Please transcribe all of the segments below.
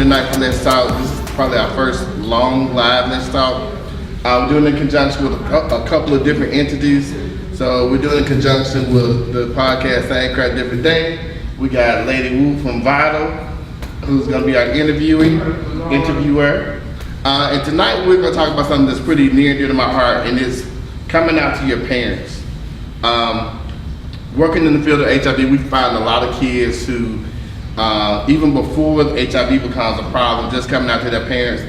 tonight for Let's Talk. This is probably our first long live Let's Talk. We're doing it in conjunction with a couple of different entities. So we're doing it in conjunction with the podcast Same Crap Different Day. We got Lady Wu from Vital, who's going to be our interviewer. And tonight we're going to talk about something that's pretty near and dear to my heart, and it's coming out to your parents. Working in the field of HIV, we find a lot of kids who, even before HIV becomes a problem, just coming out to their parents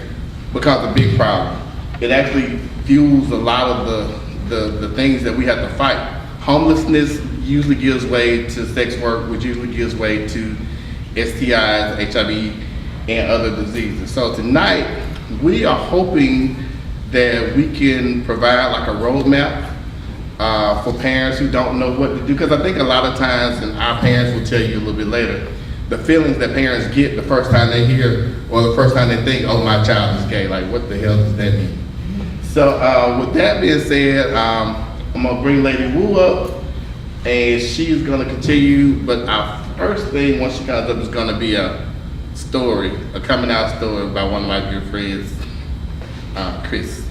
becomes a big problem. It actually fuels a lot of the things that we have to fight. Homelessness usually gives way to sex work, which usually gives way to STIs, HIV, and other diseases. So tonight, we are hoping that we can provide like a roadmap for parents who don't know what to do. Because I think a lot of times, and our parents will tell you a little bit later, the feelings that parents get the first time they hear or the first time they think, oh, my child is gay, like what the hell does that mean? So with that being said, I'm gonna bring Lady Wu up and she's gonna continue, but our first thing once she comes up is gonna be a story, a coming out story by one of my good friends, Chris.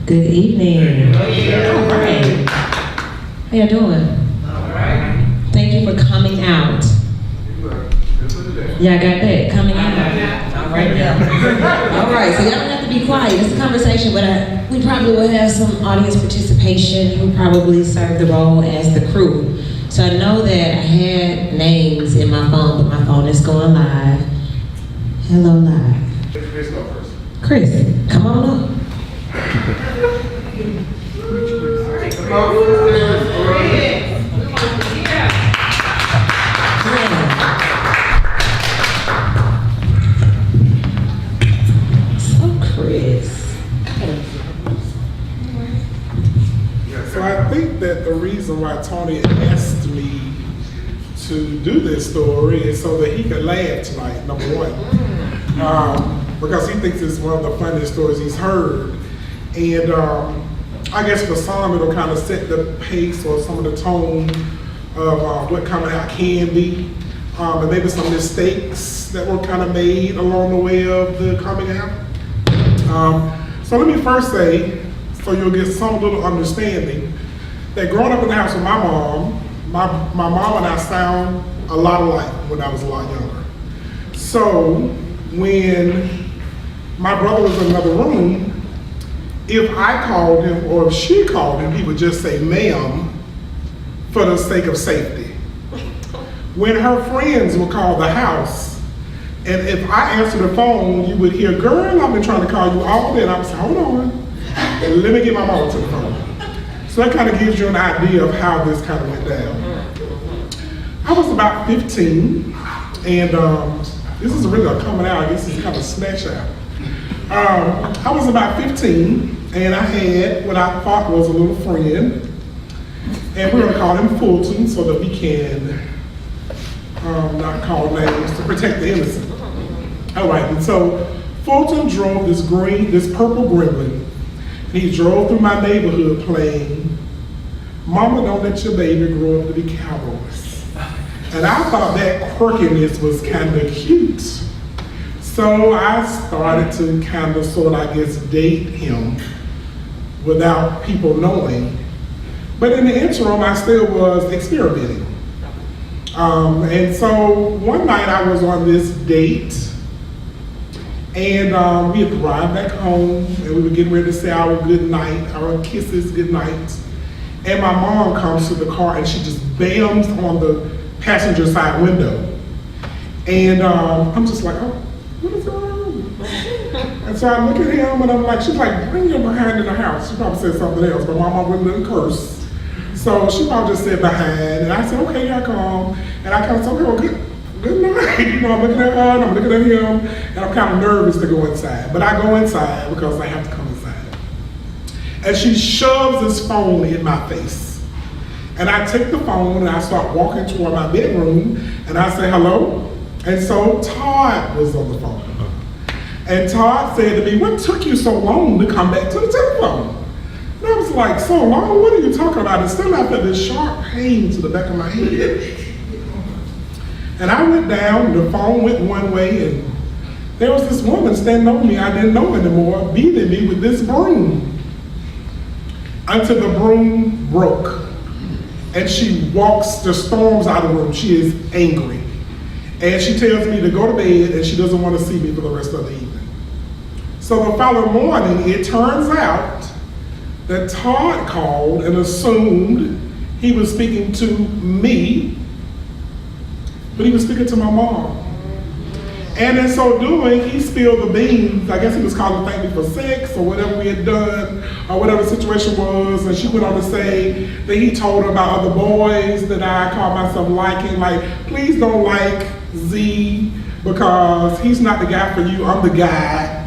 Good evening. Good evening. All right. How you doing? All right. Thank you for coming out. Yeah, I got that. Coming out. All right now. All right. So y'all don't have to be quiet. It's a conversation, but we probably will have some audience participation. Who probably serve the role as the crew. So I know that I had names in my phone, but my phone is going live. Hello, live. Chris go first. Chris, come on up. So, Chris. So I think that the reason why Tony asked me to do this story is so that he could laugh tonight, number one. Because he thinks it's one of the funniest stories he's heard. And I guess for some it'll kind of set the pace or some of the tone of what coming out can be. And maybe some mistakes that were kind of made along the way of the coming out. So let me first say, so you'll get some little understanding, that growing up in the house with my mom, my mom and I sound a lot alike when I was a lot younger. So when my brother was in another room, if I called him or if she called him, he would just say ma'am for the sake of safety. When her friends would call the house, and if I answered the phone, you would hear, girl, I've been trying to call you all day, and I would say, hold on, and let me get my mama to the phone. So that kind of gives you an idea of how this kind of went down. I was about 15, and this is really a coming out, I guess it's kind of a snatch out. I was about 15, and I had what I thought was a little friend, and we're gonna call him Fulton so that we can not call names to protect the innocent. All right, and so Fulton drove this purple Gremlin. He drove through my neighborhood playing, Mama, don't let your baby grow up to be cowboys. And I thought that quirkiness was kind of cute. So I started to kind of sort of, I guess, date him without people knowing. But in the interim, I still was experimenting. And so one night I was on this date, and we had arrived back home, and we were getting ready to say our good night, our kisses good night. And my mom comes to the car, and she just bams on the passenger side window. And I'm just like, oh, what is going on? And so I look at him, and I'm like, she's like, bring your behind in the house. She probably said something else, but my mom wouldn't let him curse. So she probably just said behind, and I said, okay, here I come. And I kind of said, okay, well, good night. You know, I'm looking at her, and I'm looking at him, and I'm kind of nervous to go inside. But I go inside because I have to come inside. And she shoves this phone in my face. And I take the phone, and I start walking toward my bedroom, and I say, hello? And so Todd was on the phone. And Todd said to me, what took you so long to come back to the telephone? was like, so long, what are you talking about? And still I felt this sharp pain to the back of my head. And I went down, the phone went one way, and there was this woman standing over me I didn't know anymore, beating me with this broom. Until the broom broke. And she storms out of the room. She is angry. And she tells me to go to bed, and she doesn't want to see me for the rest of the evening. So the following morning, it turns out that Todd called and assumed he was speaking to me, but he was speaking to my mom. And in so doing, he spilled the beans. I guess he was calling to thank me for sex or whatever we had done or whatever the situation was. And she went on to say that he told her about other boys that I called myself liking. Like, please don't like Z because he's not the guy for you, I'm the guy.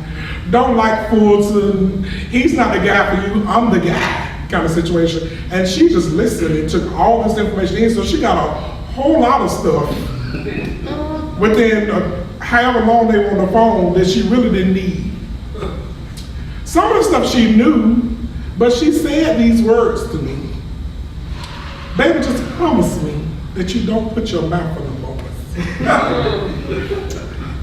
Don't like Fulton, he's not the guy for you, I'm the guy kind of situation. And she just listened and took all this information in. So she got a whole lot of stuff within however long they were on the phone that she really didn't need. Some of the stuff she knew, but she said these words to me. Baby, just promise me that you don't put your mouth on the boys.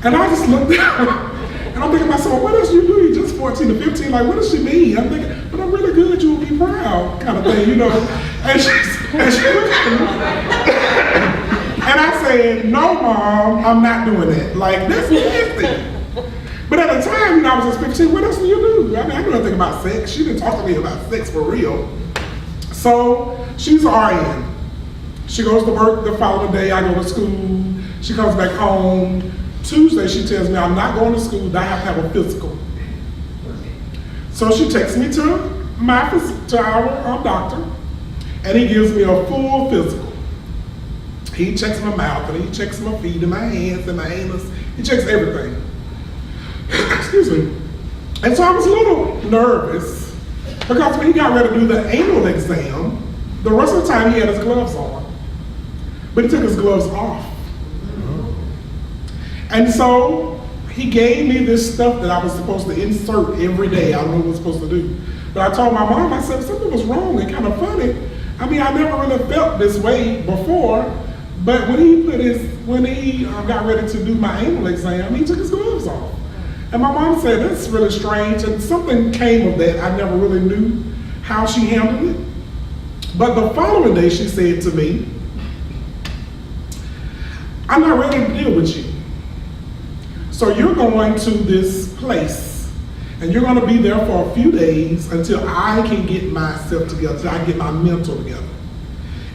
And I just looked down, and I'm thinking to myself, what else you do? You're just 14 or 15, like what does she mean? I'm thinking, but I'm really good, you will be proud, kind of thing, you know. And she looked at me. And I said, no, Mom, I'm not doing that. Like, that's nasty. But at the time, I was just 15, what else do you do? I mean, I knew nothing about sex. She didn't talk to me about sex for real. So, she's RN. She goes to work the following day, I go to school. She comes back home. Tuesday, she tells me I'm not going to school, I have to have a physical. So she takes me to our doctor, and he gives me a full physical. He checks my mouth, and he checks my feet, and my hands, and my anus. He checks everything. Excuse me. And so I was a little nervous, because when he got ready to do the anal exam, the rest of the time he had his gloves on. But he took his gloves off. And so he gave me this stuff that I was supposed to insert every day. I don't know what I was supposed to do. But I told my mom, I said, something was wrong and kind of funny. I mean, I never really felt this way before. But when he got ready to do my anal exam, he took his gloves off. And my mom said, that's really strange. And something came of that. I never really knew how she handled it. But the following day, she said to me, I'm not ready to deal with you. So you're going to this place, and you're going to be there for a few days until I can get myself together, until I get my mental together.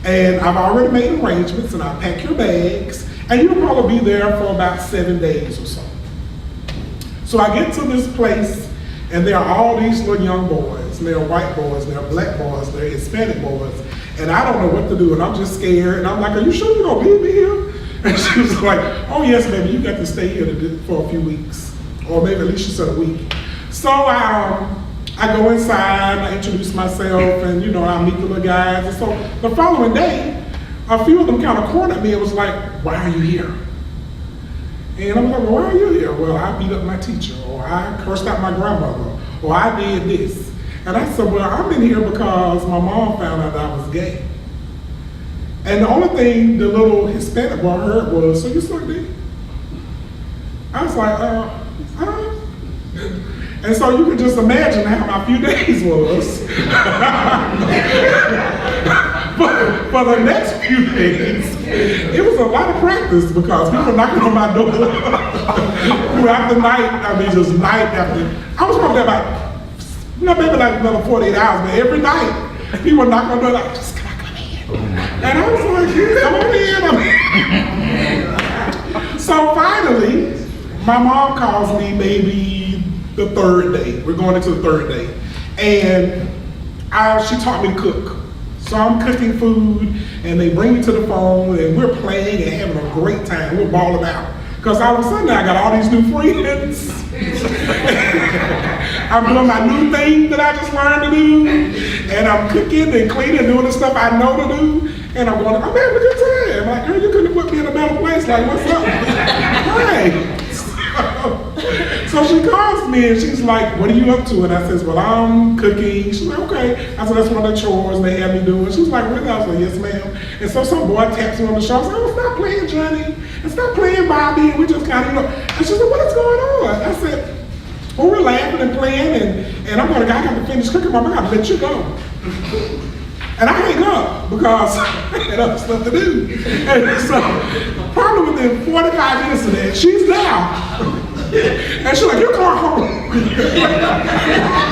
And I've already made arrangements, and I'll pack your bags, and you'll probably be there for about 7 days or so. So I get to this place, and there are all these little young boys, and there are white boys, and there are black boys, there are Hispanic boys, and I don't know what to do, and I'm just scared, and I'm like, are you sure you're gonna leave me here? And she was like, oh yes, baby, you got to stay here for a few weeks, or maybe at least she said a week. So I go inside, I introduce myself, and I meet the little guys. And so the following day, a few of them kind of cornered me and was like, why are you here? And I was like, well, why are you here? Well, I beat up my teacher, or I cursed out my grandmother, or I did this. And I said, well, I'm in here because my mom found out that I was gay. And the only thing the little Hispanic boy heard was, so you suck dick? I was like, And so you can just imagine how my few days was. For the next few days, it was a lot of practice because people knocking on my door throughout the night. I mean, just night after. I was probably about, maybe like another 48 hours, but every night, people knocking on the door like, just can I come in? And I was like, yeah, come on in. So finally, my mom calls me maybe the third day. We're going into the third day. And she taught me to cook. So I'm cooking food, and they bring me to the phone, and we're playing and having a great time. We're balling out. Because all of a sudden, I got all these new friends. I'm doing my new thing that I just learned to do. And I'm cooking and cleaning, doing the stuff I know to do. And I'm going, I'm having a good time. I'm like, girl, you couldn't have put me in a better place. Like, what's up? Hey. So she calls me and she's like, what are you up to? And I says, well, I'm cooking. She's like, okay. I said, that's one of the chores they have me doing. She was like, really? I was like, yes, ma'am. And so some boy taps me on the shoulder. I was like, oh, stop playing, Johnny. And stop playing, Bobby. And we just kind of, And she said, what is going on? I said, well, we're laughing and playing, and I got to finish cooking. Mom, I got to let you go. And I hang up because I had other stuff to do. And so, probably within 45 minutes of that, she's there. And she's like, you're going home.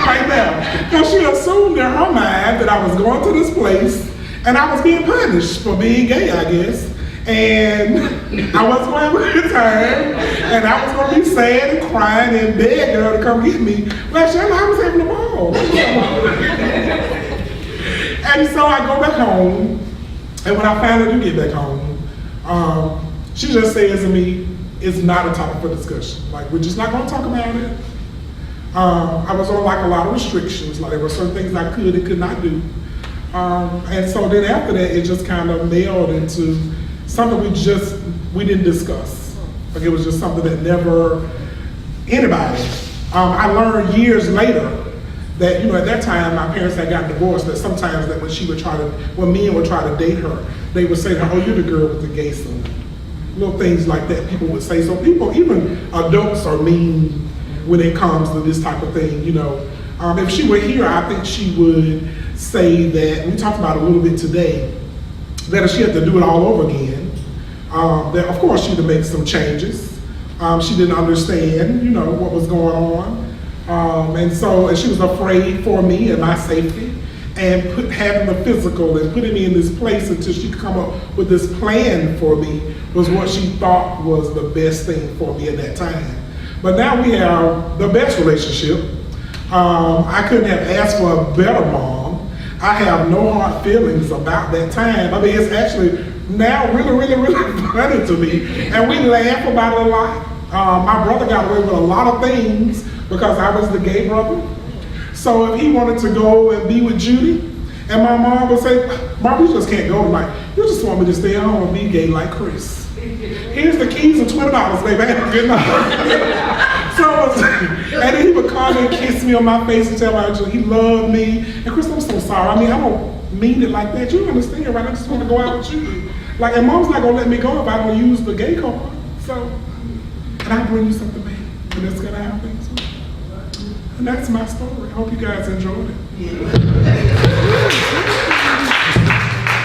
Right now. Because she assumed in her mind that I was going to this place and I was being punished for being gay, I guess. And I wasn't going to return, and I was going to be sad and crying and beg her to come get me. Well, Shayla, I was having a ball. And so I go back home, and when I finally do get back home, she just says to me, it's not a topic for discussion. Like, we're just not going to talk about it. I was on like a lot of restrictions, like there were certain things I could and could not do. And so then after that, it just kind of nailed into something we didn't discuss. Like it was just something that never, anybody. I learned years later that, at that time my parents had gotten divorced, that sometimes that when men would try to date her, they would say to her, oh, you're the girl with the gay son. Little things like that people would say. So people, even adults are mean when it comes to this type of thing, If she were here, I think she would say that, we talked about it a little bit today, that if she had to do it all over again, that of course she'd have made some changes. She didn't understand, what was going on. And she was afraid for me and my safety, and having the physical and putting me in this place until she could come up with this plan for me was what she thought was the best thing for me at that time. But now we have the best relationship. I couldn't have asked for a better mom. I have no hard feelings about that time. I mean, it's actually now really, really, really funny to me. And we laugh about it a lot. My brother got away with a lot of things because I was the gay brother. So if he wanted to go and be with Judy, and my mom would say, Mom, you just can't go tonight. You just want me to stay at home and be gay like Chris. Here's the keys of $20, baby. Have a good night. And then he would come and kiss me on my face and tell me he loved me. And Chris, I'm so sorry. I mean, I don't mean it like that. You don't understand, right? I just want to go out with you. Like, and Mom's not going to let me go if I don't use the gay card. So, and I'll bring you something back. And that's going to happen. So, and that's my story. I hope you guys enjoyed it.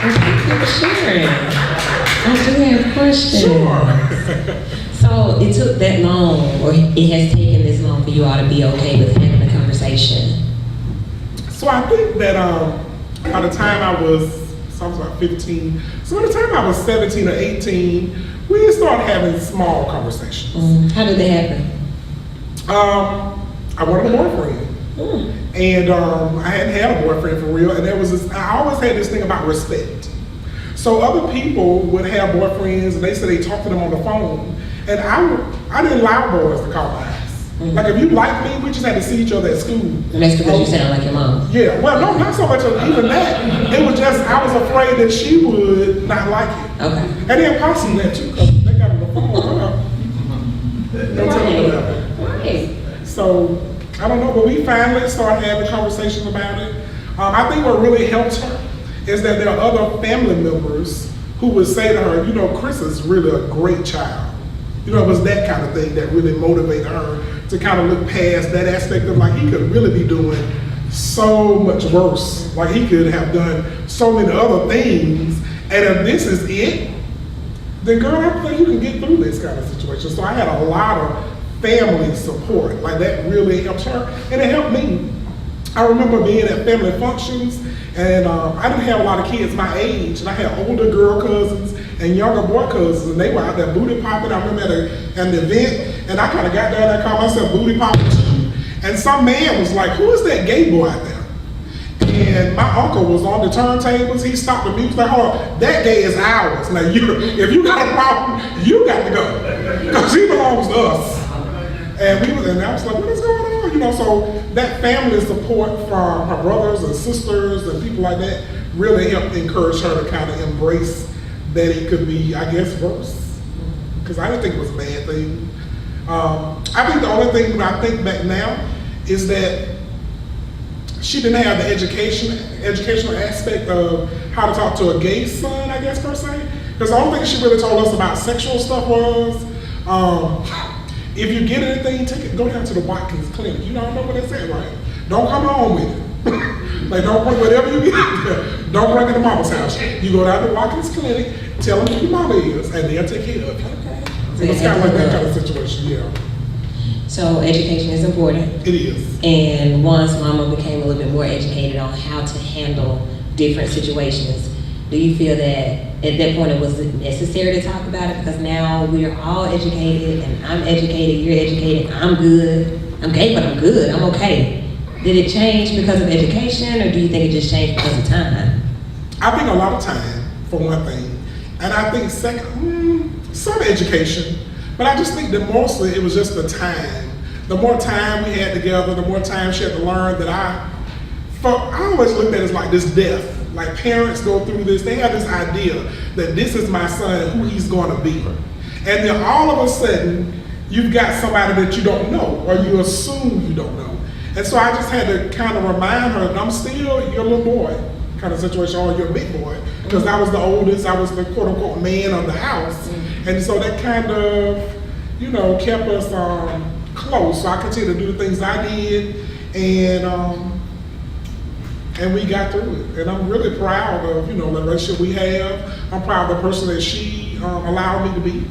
Thank you for sharing. I do have a question. Sure. So it took that long, or it has taken this long for you all to be okay with having a conversation? So I think that by the time I was about 15, so by the time I was 17 or 18, we started having small conversations. How did that happen? I wanted a boyfriend. And I hadn't had a boyfriend for real, and I always had this thing about respect. So other people would have boyfriends, and they said they talked to them on the phone, and I didn't allow boys to call my house. Like if you like me, we just had to see each other at school. And that's because you sound like your mom. Yeah, well, no, not so much even that. It was just, I was afraid that she would not like it. Okay. And then possibly that too, because they got on the phone. Don't tell me about it. Right. So, I don't know, but we finally started having conversations about it. I think what really helped her is that there are other family members who would say to her, Chris is really a great child. It was that kind of thing that really motivated her to kind of look past that aspect of like, he could really be doing so much worse. Like he could have done so many other things. And if this is it, then girl, I think you can get through this kind of situation. So I had a lot of family support. Like that really helped her, and it helped me. I remember being at family functions, and I didn't have a lot of kids my age, and I had older girl cousins and younger boy cousins, and they were out there booty popping. I remember at an event, and I kind of got there and I called myself booty popping too. And some man was like, who is that gay boy out there? And my uncle was on the turntables. He stopped the music. Like, hold on, that gay is ours. Now, if you got a problem, you got to go, because he belongs to us. And I was like, what is going on? So that family support from her brothers and sisters and people like that really helped encourage her to kind of embrace that it could be, I guess, worse. Because I didn't think it was a bad thing. I think the only thing when I think back now is that she didn't have the educational aspect of how to talk to a gay son, I guess, per se. Because the only thing she really told us about sexual stuff was, if you get anything, go down to the Watkins Clinic. You know, I know what they said, right? Don't come home with it. Like, don't bring whatever you get, don't bring it to mama's house. You go down to Watkins Clinic, tell them who your mama is, and they'll take care of you. Okay. So it's kind of like that kind of situation, yeah. So education is important. It is. And once mama became a little bit more educated on how to handle different situations, do you feel that at that point it was necessary to talk about it? Because now we are all educated, and I'm educated, you're educated, I'm good. I'm gay, but I'm good, I'm okay. Did it change because of education, or do you think it just changed because of time? I think a lot of time, for one thing. And I think second, some education. But I just think that mostly it was just the time. The more time we had together, the more time she had to learn that I always looked at it as like this death. Like parents go through this, they have this idea that this is my son, who he's gonna be. And then all of a sudden, you've got somebody that you don't know, or you assume you don't know. And so I just had to kind of remind her that I'm still your little boy kind of situation, or your big boy, because I was the oldest, I was the quote unquote man of the house. And so that kind of, you know, kept us close. So I continued to do the things I did, and we got through it. And I'm really proud of, you know, the relationship we have. I'm proud of the person that she allowed me to be.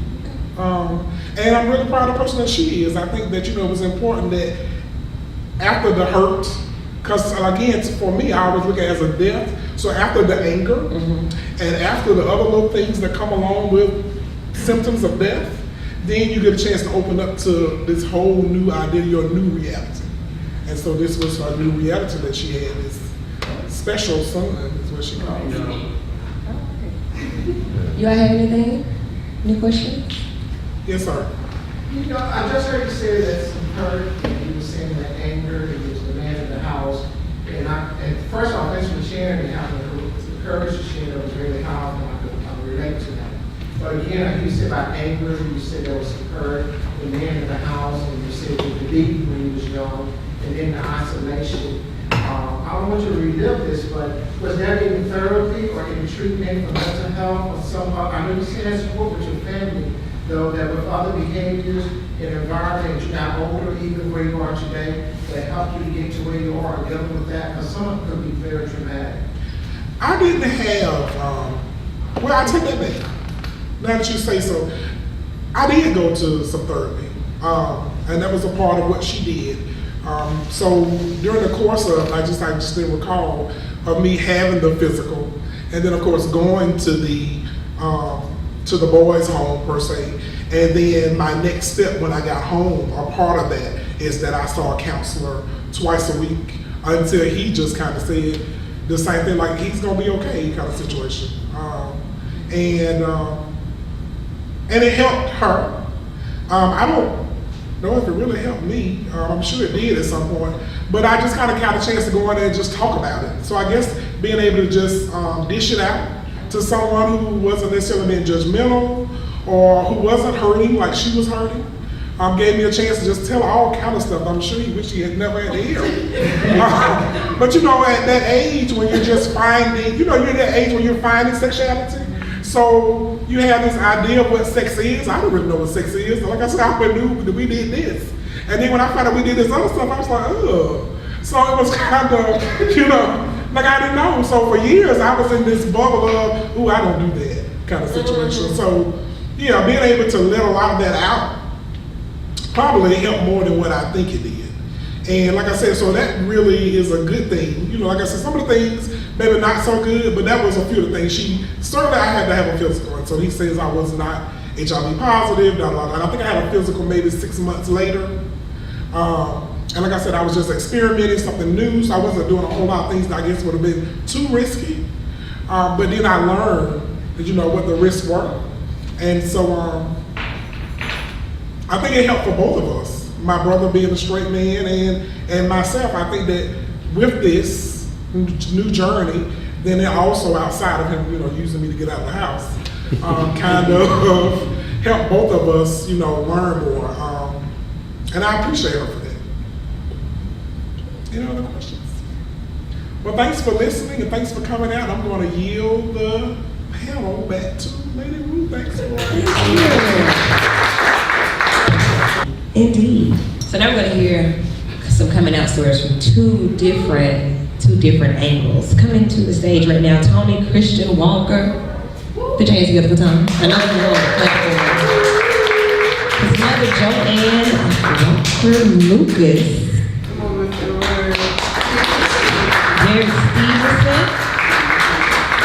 And I'm really proud of the person that she is. I think that, you know, it was important that after the hurt, because again, for me, I always look at it as a death. So after the anger, and after the other little things that come along with symptoms of death, then you get a chance to open up to this whole new identity or new reality. And so this was her new reality that she had, this special son, is what she called it. You all have anything? Any questions? Yes, sir. You know, I just heard you say that some hurt, and you were saying that anger, he was the man of the house. And first off, thanks for sharing and having the courage to share. That was really powerful, and I could relate to that. But again, you said about anger, you said there was some hurt, the man in the house, and you said you were beaten when he was young, and then the isolation. I don't want you to relive this, but was there any therapy or any treatment for mental health or some? I know you said support with your family, though, that with other behaviors and environment, you got older, even where you are today, that helped you to get to where you are and dealing with that, because some of it could be very traumatic. I didn't have, well, I take that back. Now that you say so, I did go to some therapy, and that was a part of what she did. So during the course of, I just didn't recall, of me having the physical, and then of course going to the boys' home per se, and then my next step when I got home, a part of that is that I saw a counselor twice a week until he just kind of said the same thing, like he's gonna be okay kind of situation, and it helped her. I don't know if it really helped me. I'm sure it did at some point, but I just kind of got a chance to go in there and just talk about it. So I guess being able to just dish it out to someone who wasn't necessarily being judgmental or who wasn't hurting like she was hurting, gave me a chance to just tell her all kind of stuff. I'm sure he wished he had never had to hear. But you know, at that age when you're just finding, you know, you're at that age when you're finding sexuality. So you have this idea of what sex is. I don't really know what sex is. Like I said, I knew that we did this. And then when I found out we did this other stuff, I was like, ugh. So it was kind of, you know, like I didn't know. So for years I was in this bubble of, ooh, I don't do that kind of situation. So yeah, being able to let a lot of that out probably helped more than what I think it did. And like I said, so that really is a good thing. You know, like I said, some of the things maybe not so good, but that was a few of the things. Certainly I had to have a physical. And so he says I was not HIV positive, blah, blah, blah. And I think I had a physical maybe 6 months later. And like I said, I was just experimenting something new. So I wasn't doing a whole lot of things that I guess would have been too risky. But then I learned that, you know, what the risks were. And so I think it helped for both of us. My brother being a straight man and myself. I think that with this new journey, then it also outside of him, you know, using me to get out of the house, kind of helped both of us, you know, learn more. And I appreciate her for that. Any other questions? Well, thanks for listening and thanks for coming out. I'm going to yield the panel back to Lady Ruth. Thanks for Indeed. So now we're going to hear some coming out stories from two different angles. Coming to the stage right now, Tony Christian Walker. Put your hands together for Tony. Another one on the platform. His mother, Joanne Walker Lucas. Mary Stevenson.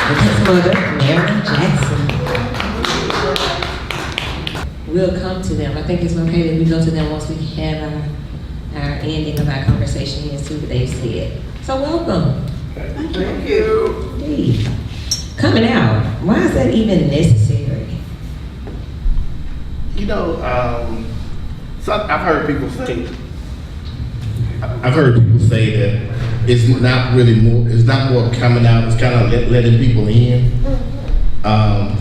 And his mother, Mary Jackson. We'll come to them. I think it's okay that we go to them once we have our ending of our conversation here and see what they've said. So welcome. Thank you. Hey. Coming out, why is that even necessary? You know, so I've heard people say that it's not really more, it's not more coming out, it's kind of letting people in.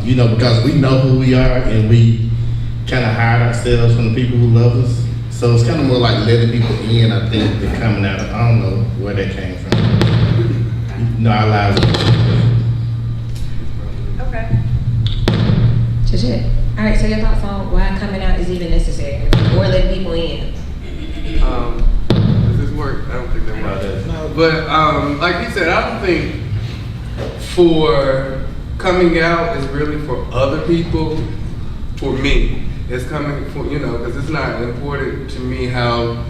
You know, because we know who we are and we kind of hide ourselves from the people who love us. So it's kind of more like letting people in, I think, than coming out. I don't know where that came from. You know, our lives are Okay. Legit. All right, so your thoughts on why coming out is even necessary or letting people in? Does this work? I don't think that works. No. But like he said, I don't think for coming out is really for other people. For me, it's coming for, you know, because it's not important to me how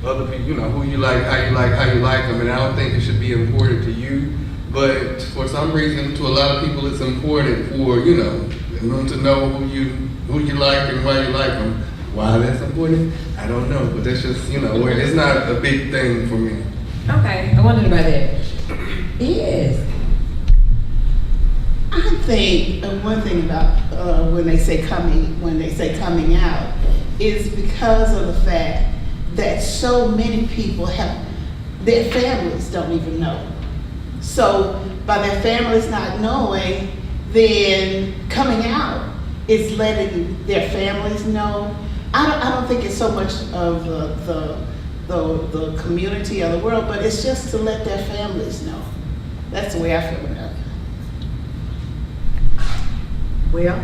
other people, you know, who you like, how you like them, and I don't think it should be important to you. But for some reason, to a lot of people, it's important for, you know, them to know who you like and why you like them. Why that's important, I don't know. But that's just, you know, it's not a big thing for me. Okay, I wondered about that. Yes. I think one thing about when they say coming out is because of the fact that so many people their families don't even know. So by their families not knowing, then coming out is letting their families know. I don't think it's so much of the community or the world, but it's just to let their families know. That's the way I feel about it. Well,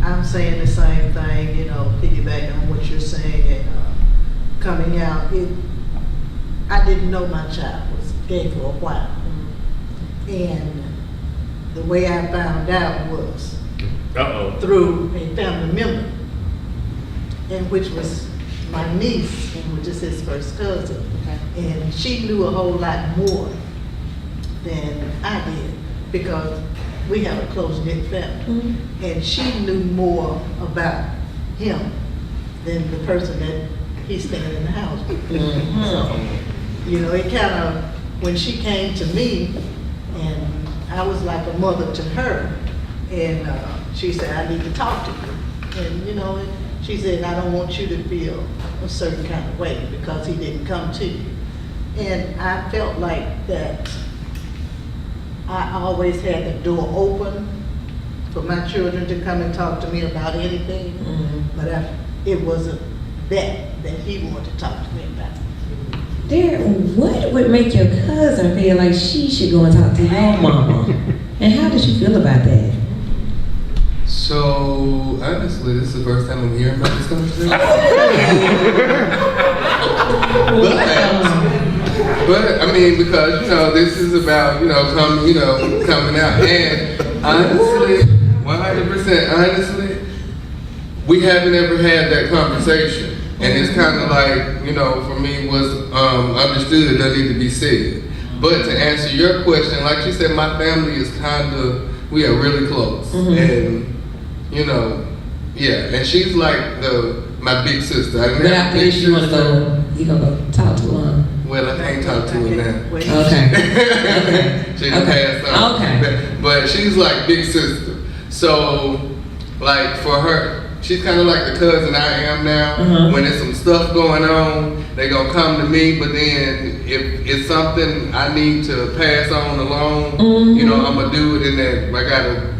I'm saying the same thing, you know, piggybacking on what you're saying and coming out. I didn't know my child was gay for a while. And the way I found out was through a family member, and which was my niece, and which is his first cousin. Okay. And she knew a whole lot more than I did because we have a close-knit family. And she knew more about him than the person that he's staying in the house with. So, you know, it kind of, when she came to me, and I was like a mother to her, and she said, I need to talk to you. And, you know, she said, I don't want you to feel a certain kind of way because he didn't come to you. And I felt like that I always had the door open for my children to come and talk to me about anything, but it wasn't that he wanted to talk to me about. What would make your cousin feel like she should go and talk to your mama? And how did you feel about that? So, honestly, this is the first time I'm hearing about this conversation. But I mean, because, you know, this is about, you know, coming out. And honestly, 100% honestly, we haven't ever had that conversation. And it's kind of like, you know, for me was understood, it doesn't need to be said. But to answer your question, like you said, my family is we are really close. And, you know, yeah, and she's like my big sister. But after this, you gonna go talk to her? Well, I can't talk to her now. Okay. She done passed on. Okay. But she's like big sister. So, like for her, she's kind of like the cousin I am now. When there's some stuff going on, they gonna come to me. But then if it's something I need to pass on along, you know, I'm gonna do it in that. I gotta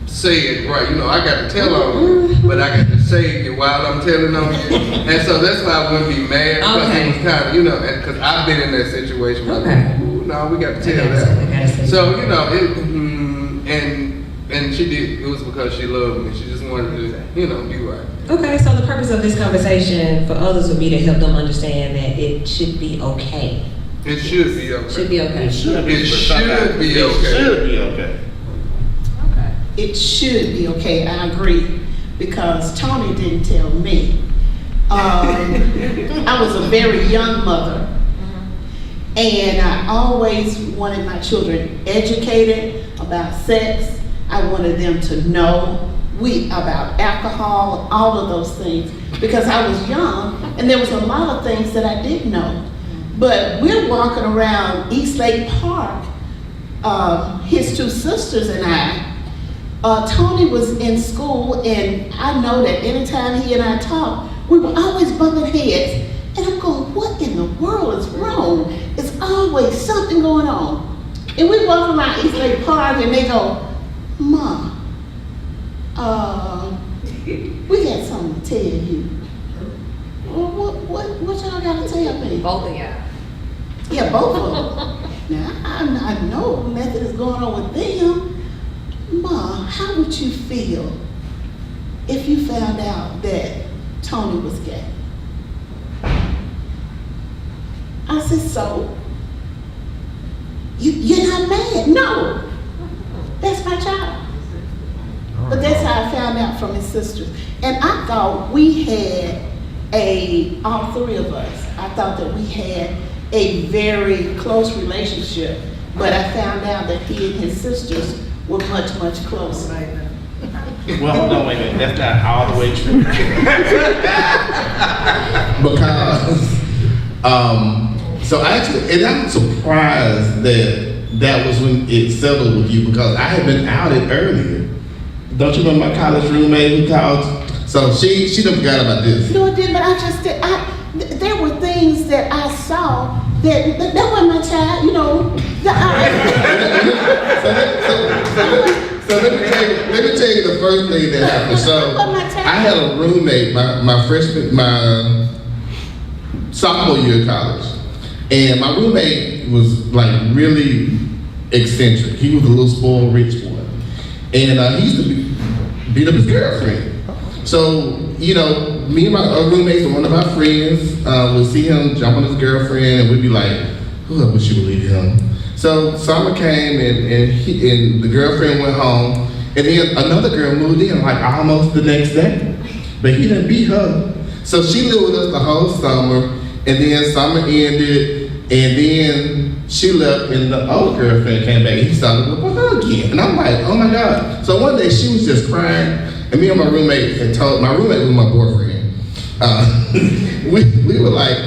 say it right. You know, I got to tell her, but I got to say savior while I'm telling on you. And so that's why I wouldn't be mad, because Okay. it was kind of, you know, because I've been in that situation where Okay. I'm like, ooh, no, we got to tell I gotta that. say. So, you know, and she did, it was because she loved me. She just wanted to, you know, be right. Okay, so the purpose of this conversation for others would be to help them understand that it should be okay. It should be okay. Should be okay. It should be okay. It should be okay. It should be okay, I agree, because Tony didn't tell me. I was a very young mother, and I always wanted my children educated about sex. I wanted them to know about alcohol, all of those things, because I was young, and there was a lot of things that I didn't know. But we're walking around East Lake Park, his two sisters and I. Tony was in school, and I know that anytime he and I talked, we were always bumping heads. And I'm going, what in the world is wrong? It's always something going on. And we walk around East Lake Park, and they go, Mom, we got something to tell you. Well, what y'all got to tell me? Both of y'all. Yeah, both of them. Now, I know nothing is going on with them. Mom, how would you feel if you found out that Tony was gay? I said, so? You're not mad? No. That's my child. But that's how I found out from his sisters. And I thought we had all three of us, I thought that we had a very close relationship. But I found out that he and his sisters were much, much closer. Well, no, wait a minute, that's not all the way true. Because, so actually, and I'm surprised that was when it settled with you, because I had been outed earlier. Don't you remember my college roommate who called? So she done forgot about this. No, I didn't, but I just did. There were things that I saw that wasn't my child, you know. So let me tell you the first thing that happened. So I had a roommate my sophomore year of college, and my roommate was like really eccentric. He was a little spoiled rich boy, and he used to beat up his girlfriend. So, you know, me and my roommates and one of our friends would see him jump on his girlfriend, and we'd be like, "Oh, I wish you would leave him." So summer came, and the girlfriend went home, and then another girl moved in like almost the next day, but he didn't beat her. So she lived with us the whole summer, and then summer ended, and then she left, and the old girlfriend came back, and he started with her again. And I'm like, oh my God. So one day she was just crying, and me and my roommate had told, my roommate was my boyfriend. We were like,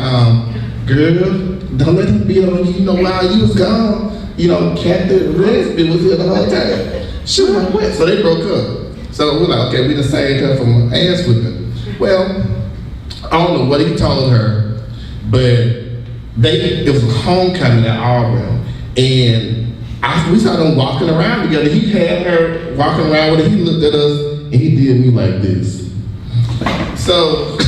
girl, don't let him beat on you. You know, while you was gone, you know, Captain Resby was here the whole time. She was like, what? So they broke up. So we're like, okay, we done saved her from ass whipping. Well, I don't know what he told her, but it was homecoming at Auburn, and we saw them walking around together. He had her walking around with her. He looked at us, and he did me like this. So,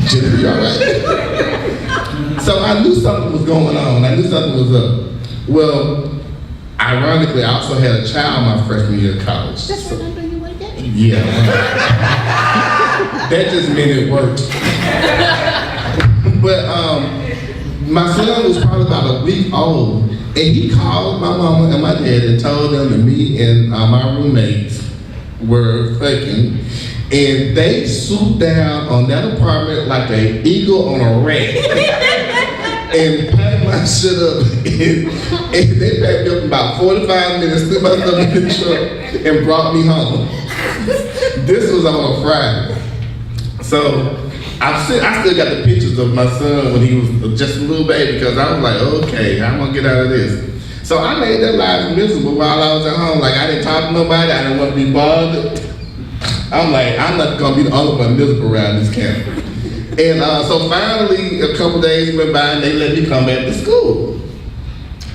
Jennifer, you all right? So I knew something was going on. I knew something was up. Well, ironically, I also had a child my freshman year of college. That's what I'm doing, you like that? Yeah. That just meant it worked. But my son was probably about a week old, and he called my mama and my dad and told them that me and my roommates were fucking, and they swooped down on that apartment like an eagle on a rat and packed my shit up, and they packed me up in about 45 minutes, threw my stuff in the truck, and brought me home. This was on a Friday. So I still got the pictures of my son when he was just a little baby, because I was like, okay, I'm gonna get out of this. So I made their lives miserable while I was at home. Like, I didn't talk to nobody, I didn't want to be bothered. I'm like, I'm not gonna be the only one miserable around this camp. And so finally, a couple days went by and they let me come back to school.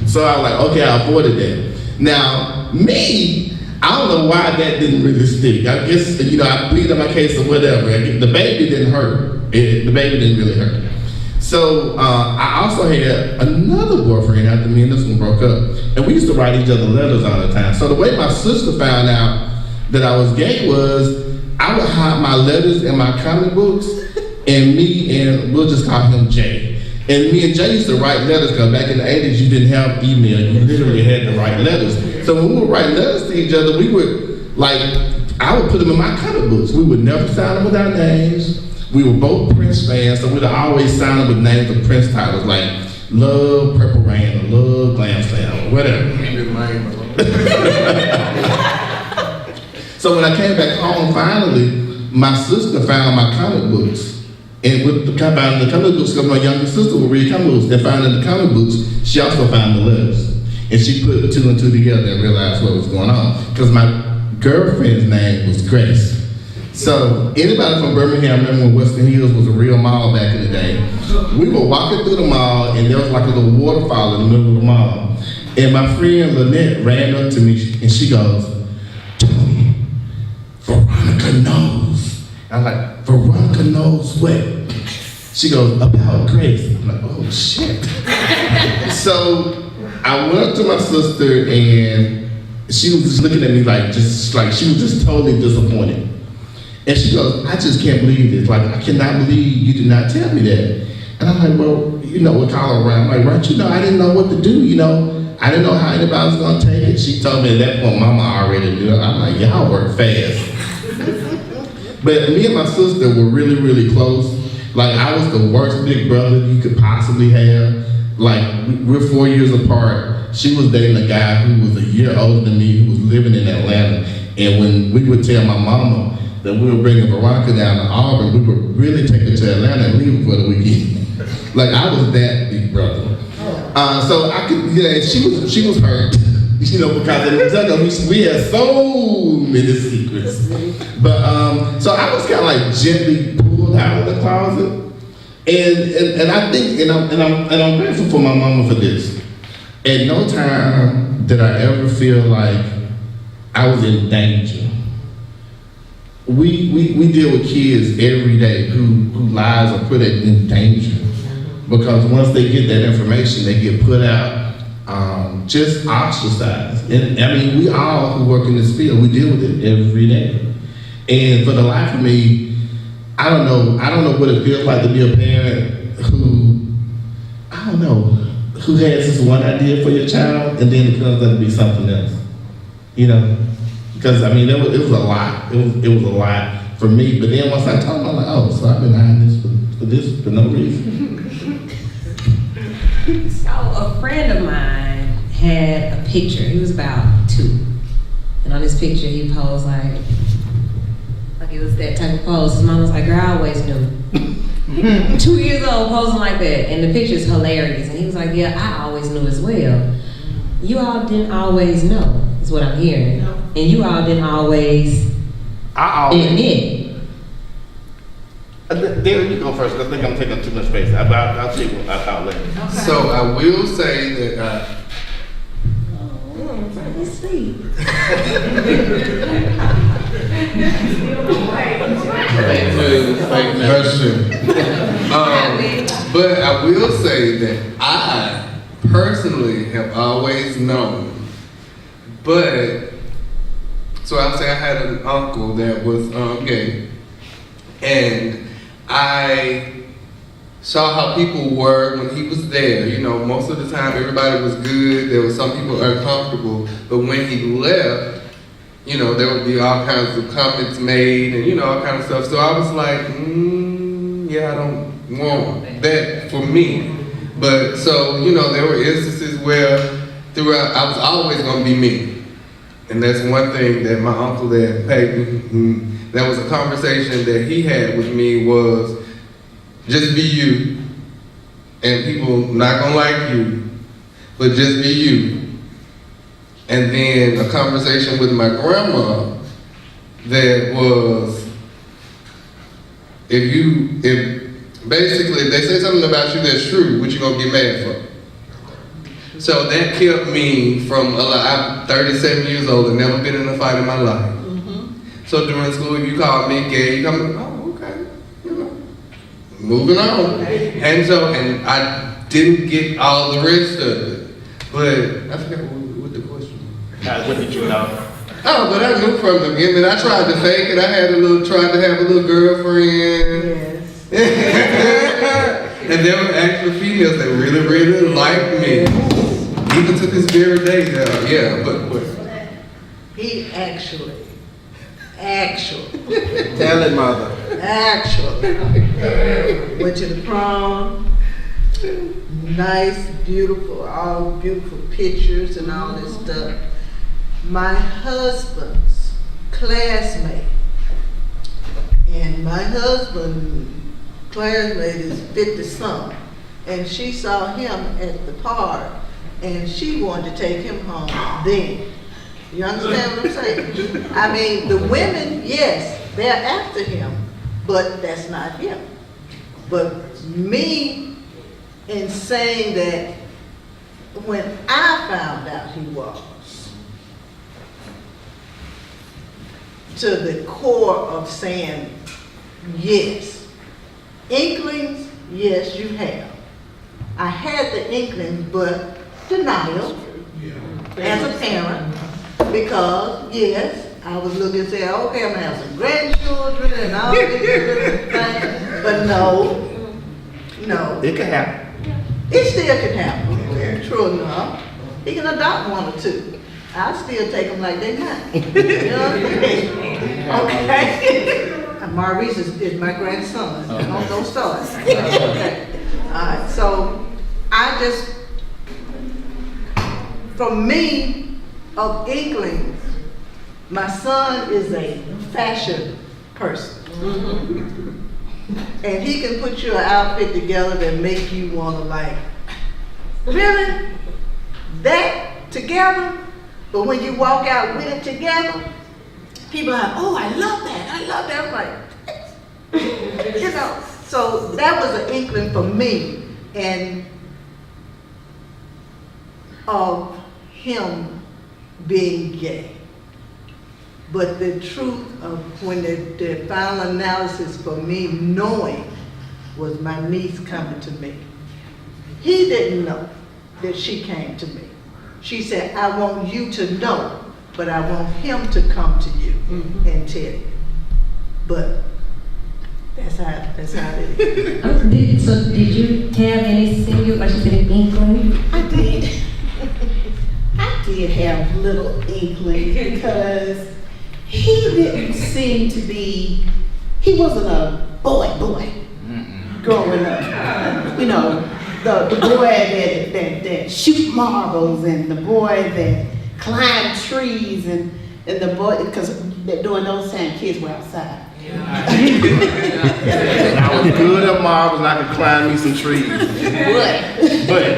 So I was like, okay, I avoided that. Now, me, I I don't know why that didn't really stick. I guess, you know, I pleaded my case or whatever. The baby didn't hurt. The baby didn't really hurt. So I also had another boyfriend after me and this one broke up. And we used to write each other letters all the time. So the way my sister found out that I was gay was I would hide my letters in my comic books, and me and we'll just call him Jay. And me and Jay used to write letters because back in the 80s you didn't have email. You literally had to write letters. So when we would write letters to each other, we would, like, I would put them in my comic books. We would never sign them with our names. We were both Prince fans, so we'd always sign them with names of Prince titles, like Love Purple Rain or Love Glam Slam or whatever. So when I came back home, finally, my sister found my comic books. And with the comic books, because my younger sister would read comic books, and found in the comic books, she also found the letters. And she put two and two together and realized what was going on. Because my girlfriend's name was Grace. So anybody from Birmingham remember when Western Hills was a real mall back in the day? We were walking through the mall and there was like a little waterfall in the middle of the mall. And my friend Lynette ran up to me and she goes, Tony, Veronica knows. I'm like, Veronica knows what? She goes, about Grace. I'm like, oh shit. So I went up to my sister and she was just looking at me like she was just totally disappointed. And she goes, I just can't believe this. Like, I cannot believe you did not tell me that. And I'm like, well, you know, we'll call her around. I'm like, right, you know, I didn't know what to do, you know. I didn't know how anybody was gonna take it. She told me at that point, Mama already knew. I'm like, y'all work fast. But me and my sister were really, really close. Like, I was the worst big brother you could possibly have. Like, we're 4 years apart. She was dating a guy who was a year older than me, who was living in Atlanta. And when we would tell my mama that we were bringing Veronica down to Auburn, we would really take her to Atlanta and leave her for the weekend. Like, I was that big brother. So I could, yeah, she was hurt, you know, because we had so many secrets. But so I was kind of like gently pulled out of the closet, and I think, and I'm grateful for my mama for this. At no time did I ever feel like I was in danger. We deal with kids every day who lives are put in danger. Because once they get that information, they get put out, just ostracized. And I mean, we all who work in this field, we deal with it every day. And for the life of me, I don't know what it feels like to be a parent who, I don't know, who has this one idea for your child and then it comes out to be something else, you know? Because I mean, it was a lot. It was a lot for me. But then once I told them, I'm like, oh, so I've been hiding this for no reason. So a friend of mine had a picture. He was about 2, and on this picture he posed like it was that type of pose. His mom was like, "Girl, I always knew." 2 years old posing like that, and the picture's hilarious. And he was like, "Yeah, I always knew as well." You all didn't always know, is what I'm hearing, and you all didn't always admit. Darren, you go first. I think I'm taking up too much space. I'll see what I thought later. Okay. So I will say that. He's sweet. That's true. But I will say that I personally have always known. But so I'll say I had an uncle that was gay, and I saw how people were when he was there. You know, most of the time everybody was good. There were some people uncomfortable, but when he left, you know, there would be all kinds of comments made and, you know, all kinds of stuff. So I was like, yeah, I don't want that for me. But so, you know, there were instances where throughout I was always gonna be me. And that's one thing that my uncle that paid me, that was a conversation that he had with me was, just be you. And people not gonna like you, but just be you. And then a conversation with my grandma that was, if basically they say something about you that's true, what you gonna get mad for? So that kept me from a lot. I'm 37 years old and never been in a fight in my life. So during school, if you call me gay, you come, oh, okay, you know, moving on. And I didn't get all the rest of it. But I forgot what the question was. What did you know? Oh, but I knew from the beginning. I tried to fake it. I tried to have a little girlfriend. Yes. And there were actual females that really, really liked me. Even to this very day, yeah, but He actually, Tell it, mother. went to the prom, nice, beautiful, all beautiful pictures and all this stuff. My husband's classmate, and my husband's classmate is 50-something, and she saw him at the park, and she wanted to take him home then. You understand what I'm saying? I mean, the women, yes, they're after him, but that's not him. But me, in saying that, when I found out he was, to the core of saying, yes. Inklings, yes, you have. I had the inklings, but denial as a parent, because yes, I was looking and saying, okay, I'm gonna have some grandchildren and all these different things, but no. It can happen. It still can happen. True enough. He can adopt one or two. I still take them like they not. You know what I mean? Okay. And Maurice is my grandson. Don't start. Okay. All right. So I just, from me, of inklings, my son is a fashion person. And he can put you an outfit together that make you want to like, really? That together? But when you walk out with it together, people are like, oh, I love that. I'm like, you know. So that was an inkling for me, and of him being gay. But the truth of when the final analysis for me knowing was my niece coming to me. He didn't know that she came to me. She said, I want you to know, but I want him to come to you and tell you. But that's how it is. So did you have any single, like you said, an inkling? I did. I did have little inklings because he didn't seem to be, he wasn't a boy growing up. You know, the boy that shoot marbles and the boy that climb trees and the boy, because during those times kids were outside. I was good at marbles and I could climb me some trees. But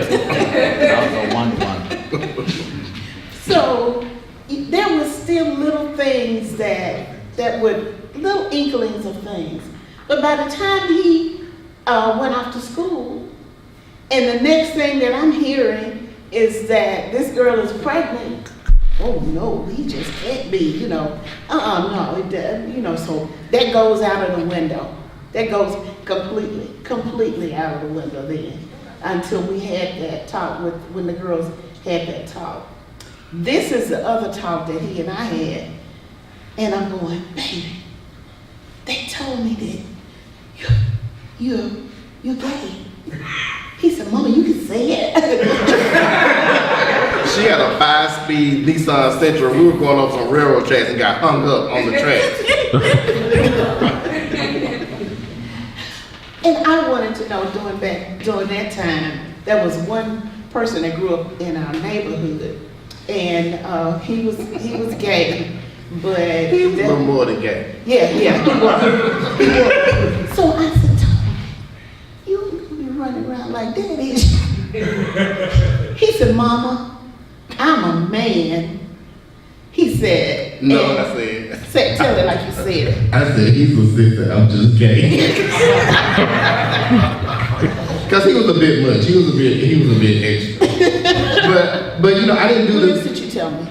So there was still little things that were little inklings of things. But by the time he went off to school, and the next thing that I'm hearing is that this girl is pregnant. Oh no, he just can't be, you know. No, you know, so that goes out of the window. That goes completely out of the window then, until we had that talk when the girls had that talk. This is the other talk that he and I had, and I'm going, baby, they told me that you're gay. He said, Mama, you can say it. she had a 5-speed Nissan Sentra. We were going over some railroad tracks and got hung up on the tracks. And I wanted to know, during that time, there was one person that grew up in our neighborhood, and he was gay, but He was a little more than gay. Yeah, he was. So I said, Tony, you be running around like that, is you? He said, Mama, I'm a man. He said, No, and I said. tell it like you said it. I said, he's a sister, I'm just gay. Because he was a bit much. He was a bit extra. But but you know, I didn't do What else this. did you tell me?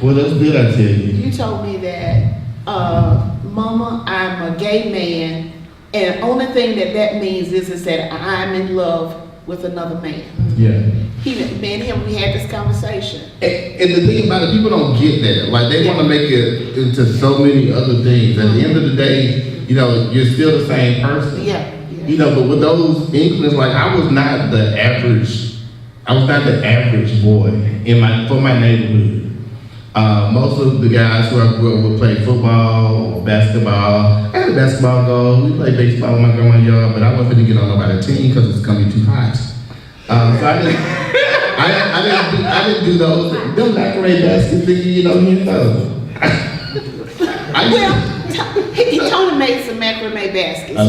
What else did I tell you? You told me that, Mama, I'm a gay man, and the only thing that means is that I'm in love with another man. Yeah. Me and him, we had this conversation. And the thing about it, people don't get that. Like, they want to make it into so many other things. At the end of the day, you know, you're still the same person. Yeah. You know, but with those inklings, like, I was not the average boy for my neighborhood. Most of the guys who I grew up with played football or basketball. I had a basketball goal. We played baseball in my grandma's yard, but I wasn't going to get on nobody's team because it's going to be too hot. So I didn't do those. Them macrame baskets, you know. Tony made some macrame baskets. I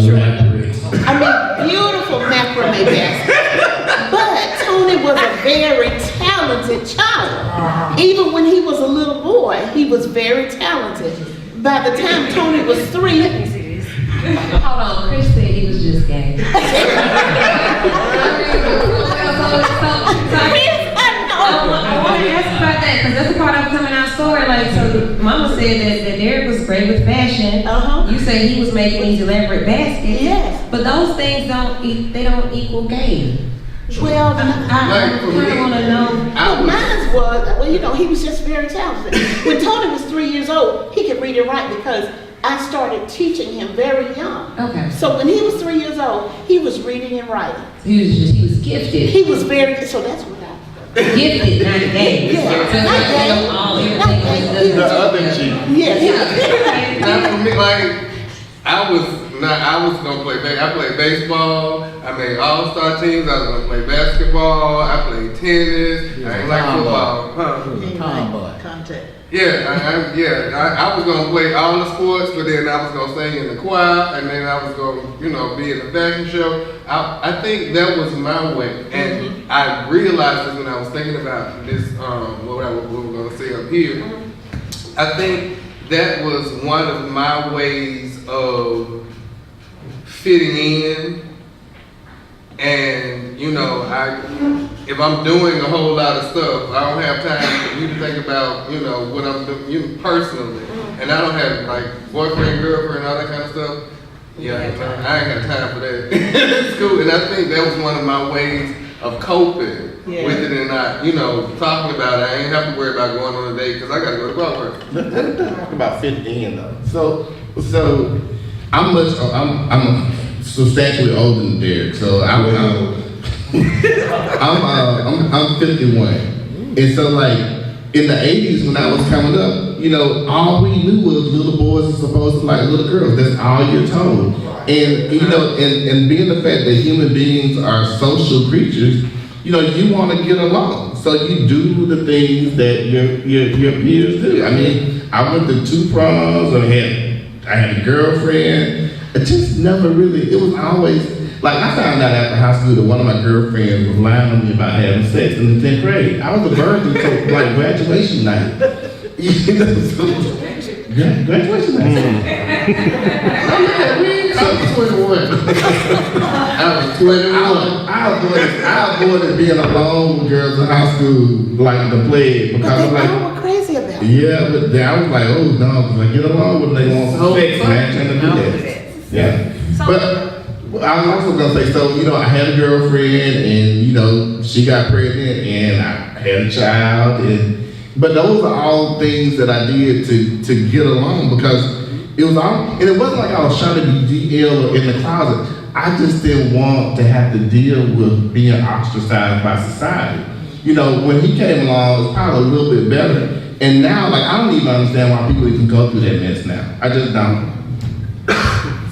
mean, beautiful macrame baskets. But Tony was a very talented child. Even when he was a little boy, he was very talented. By the time Tony was 3, Hold on, Chris said he was just gay. I want to ask about that because that's the part I'm coming out story. Like, so Mama said that Derek was great with fashion. You say he was making these elaborate baskets. Yes. But those things don't equal gay. Well, I kind of want to know. Mine was, you know, he was just very talented. When Tony was 3 years old, he could read and write because I started teaching him very young. Okay. So when he was 3 years old, he was reading and writing. He was gifted. He was very, so that's what I. Gifted, not gay. Yeah. So Not gay. Not gay. The other cheek. Yes. Not for me, like, I was gonna play, I played baseball, I made all-star teams, I was gonna play basketball, I played tennis, I ain't like football, Tomboy. Contact. I was gonna play all the sports, but then I was gonna sing in the choir, and then I was gonna, you know, be in the fashion show. I think that was my way, and I realized this when I was thinking about this, what we're gonna say up here. I think that was one of my ways of fitting in, and you know, if I'm doing a whole lot of stuff, I don't have time for you to think about, you know, what I'm doing personally, and I don't have like boyfriend, girlfriend, all that kind of stuff. Yeah, I ain't got time for that. It's cool, and I think that was one of my ways of coping with it, and not, you know, talking about it. I ain't have to worry about going on a date because I got to go to golf work. Let's talk about fitting in though. So I'm substantially older than Derek. So I'm 51, and so like in the 80s when I was coming up, you know, all we knew was little boys are supposed to like little girls. That's all you're told. And you know, and being the fact that human beings are social creatures, you know, you want to get along. So you do the things that your peers do. I mean, I went to 2 proms, I had a girlfriend. It just never really, it was always, like I found out after high school that one of my girlfriends was lying on me about having sex in the 10th grade. I was a virgin until like graduation night. You know, so, yeah, graduation night. I was 21. I was 21. I avoided being alone with girls in high school like the plague because I'm like, They were crazy about it. yeah, but then I was like, oh no, because I get along with them, they want some sex, and I ain't trying to do that. Yeah. But I was also gonna say, so, you know, I had a girlfriend and, you know, she got pregnant and I had a child, but those are all things that I did to get along because it was all, and it wasn't like I was trying to be DL or in the closet. I just didn't want to have to deal with being ostracized by society. You know, when he came along, it was probably a little bit better. And now, like, I don't even understand why people even go through that mess now. I just don't.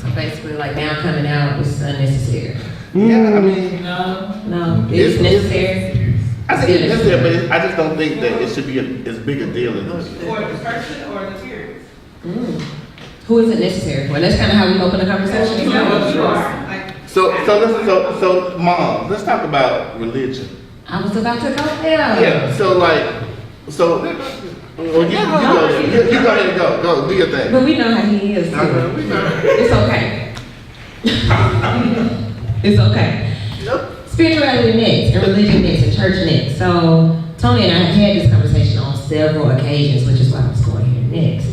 So basically, like now coming out is unnecessary. Yeah, I mean, No, it's necessary. I think it's necessary, but I just don't think that it should be as big a deal as this. For the person or the peers? Who is it necessary for? That's kind of how we open the conversation. You know what you are. Like, So, Mom, let's talk about religion. I was about to go there. Yeah. So, well, you go ahead and go, do your thing. But we know how he is. So it's okay. It's okay. Spirituality next, and religion next, and church next. So Tony and I have had this conversation on several occasions, which is why I was going here next.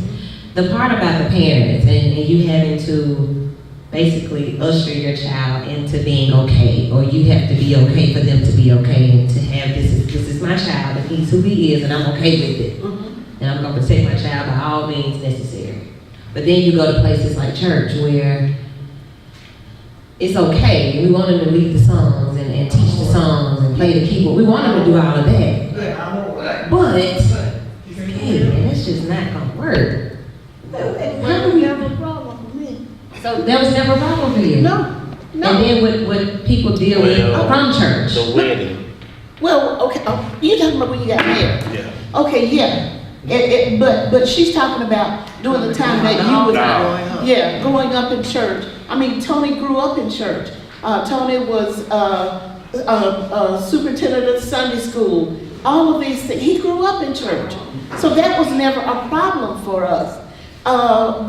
The part about the parents and you having to basically usher your child into being okay, or you have to be okay for them to be okay, and to have this is my child and he's who he is and I'm okay with it. And I'm gonna protect my child by all means necessary. But then you go to places like church where it's okay. We want them to lead the songs and teach the songs and play the keyboard. We want them to do all of that. But, hey, man, it's just not gonna work. How do we have a problem with me? So that was never a problem for you? No. And then what people deal with from church? The wedding. Well, okay, you talking about when you got married? Yeah. Okay, yeah. But she's talking about during the time that you was growing up in church. I mean, Tony grew up in church. Tony was superintendent of Sunday school. All of these things. He grew up in church, so that was never a problem for us.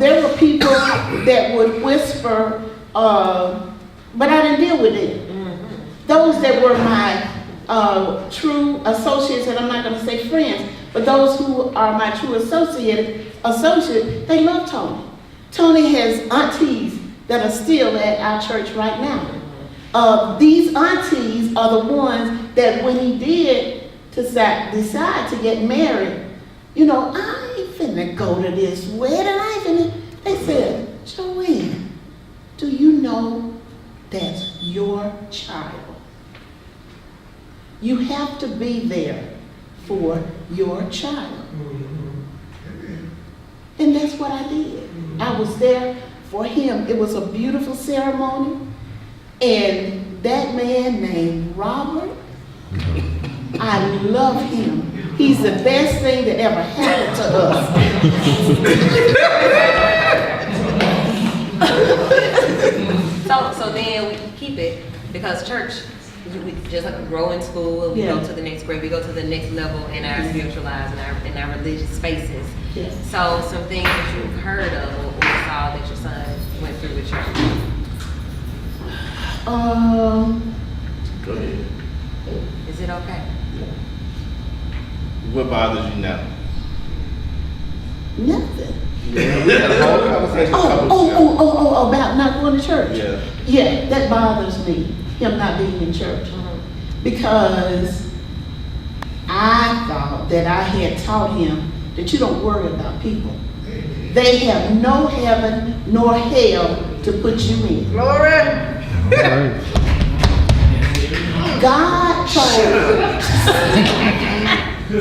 There were people that would whisper, but I didn't deal with it. Those that were my true associates, and I'm not going to say friends, but those who are my true associate, they love Tony. Tony has aunties that are still at our church right now. These aunties are the ones that when he did decide to get married, you know, I ain't finna go to this wedding. They said, Joanne, do you know that's your child? You have to be there for your child. And that's what I did. I was there for him. It was a beautiful ceremony. And that man named Robert, I love him. He's the best thing that ever happened to So then we keep it because church, we just like grow in school, we go to the next grade, we go to the next level in our spiritual lives and in our religious spaces. Yes. So some things that you've heard of or saw that your son went through with church. Go ahead. Is it okay? What bothers you now? Nothing. Yeah, we had a whole conversation. About not going to church. Yeah. Yeah, that bothers me, him not being in church. Because I thought that I had taught him that you don't worry about people. They have no heaven nor hell to put you in. Glory. God told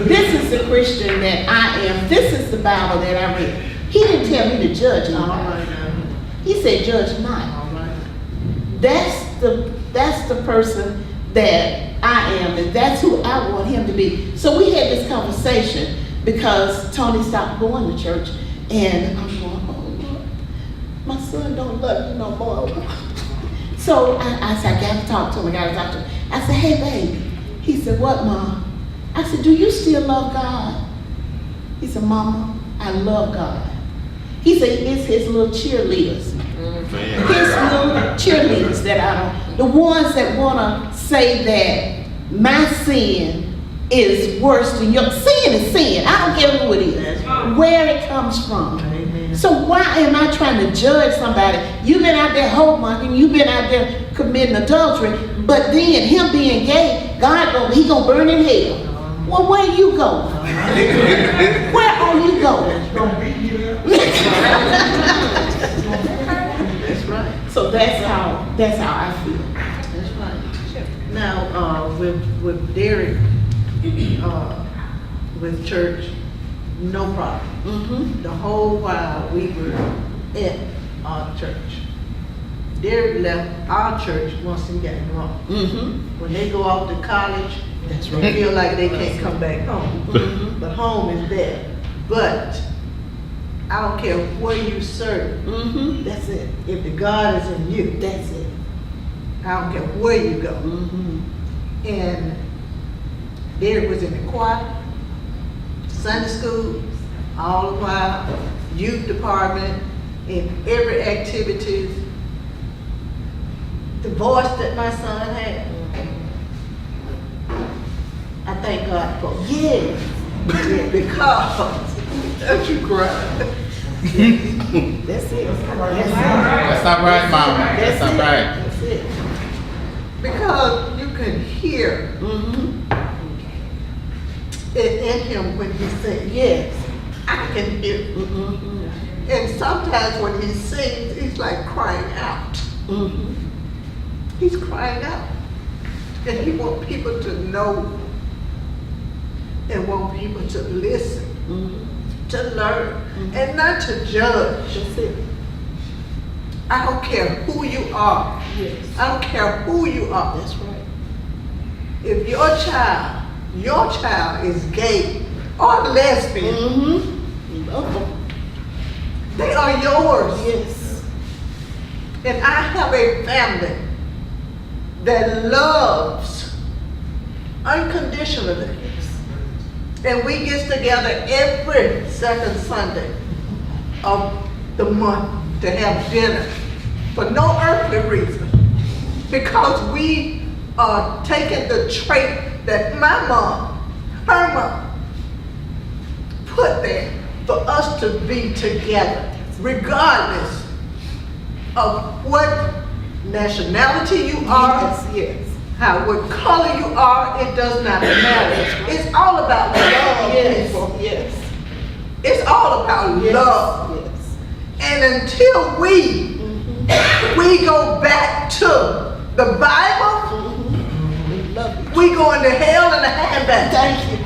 this is the Christian that I am. This is the Bible that I read. He didn't tell me to judge anybody. He said, judge not. That's the person that I am, and that's who I want him to be. So we had this conversation because Tony stopped going to church, and I'm going, oh Lord, my son don't love you no more. So I said, I got to talk to him. I said, hey, baby. He said, what, Mom? I said, do you still love God? He said, Mama, I love God. He said, it's his little cheerleaders. His little cheerleaders that I don't, the ones that want to say that my sin is worse than your sin is sin. I don't care who it is, where it comes from. Amen. So why am I trying to judge somebody? You've been out there homeworking, you've been out there committing adultery, but then him being gay, he gonna burn in hell. Well, where you going? Where are you going? That's right. So that's how I feel. That's right. Now, with Derek, with church, no problem. Mm-hmm. The whole while we were at our church. Derek left our church once he got wrong. Mm-hmm. When they go off to college, That's they right. feel like they can't come back home. Mm-hmm. But home is there. But I don't care where you serve. Mm-hmm. That's it. If the God is in you, That's it. I don't care where you go. Mm-hmm. And Derek was in the choir, Sunday school, all the while, youth department, in every activity. The voice that my son had, I thank God for, yes, yeah, because, don't you cry? That's it. That's not right, mama. That's not right. That's it. Because you can hear it in him when he sings. Yes. I can hear it. And sometimes when he sings, he's like crying out. He's crying out. And he wants people to know and want people to listen, to learn, and not to judge. That's it. I don't care who you are. Yes. I don't care who you are. That's right. If your child is gay or lesbian, they are yours. Yes. And I have a family that loves unconditionally. And we get together every second Sunday of the month to have dinner for no earthly reason. Because we are taking the trait that my mom, her mom, put there for us to be together, regardless of what nationality you are, Yes. what color you are, it does not matter. It's all about love, people. Yes. It's all about love. Yes. And until we go back to the Bible, We love you. we going to hell in a handbag. Thank you.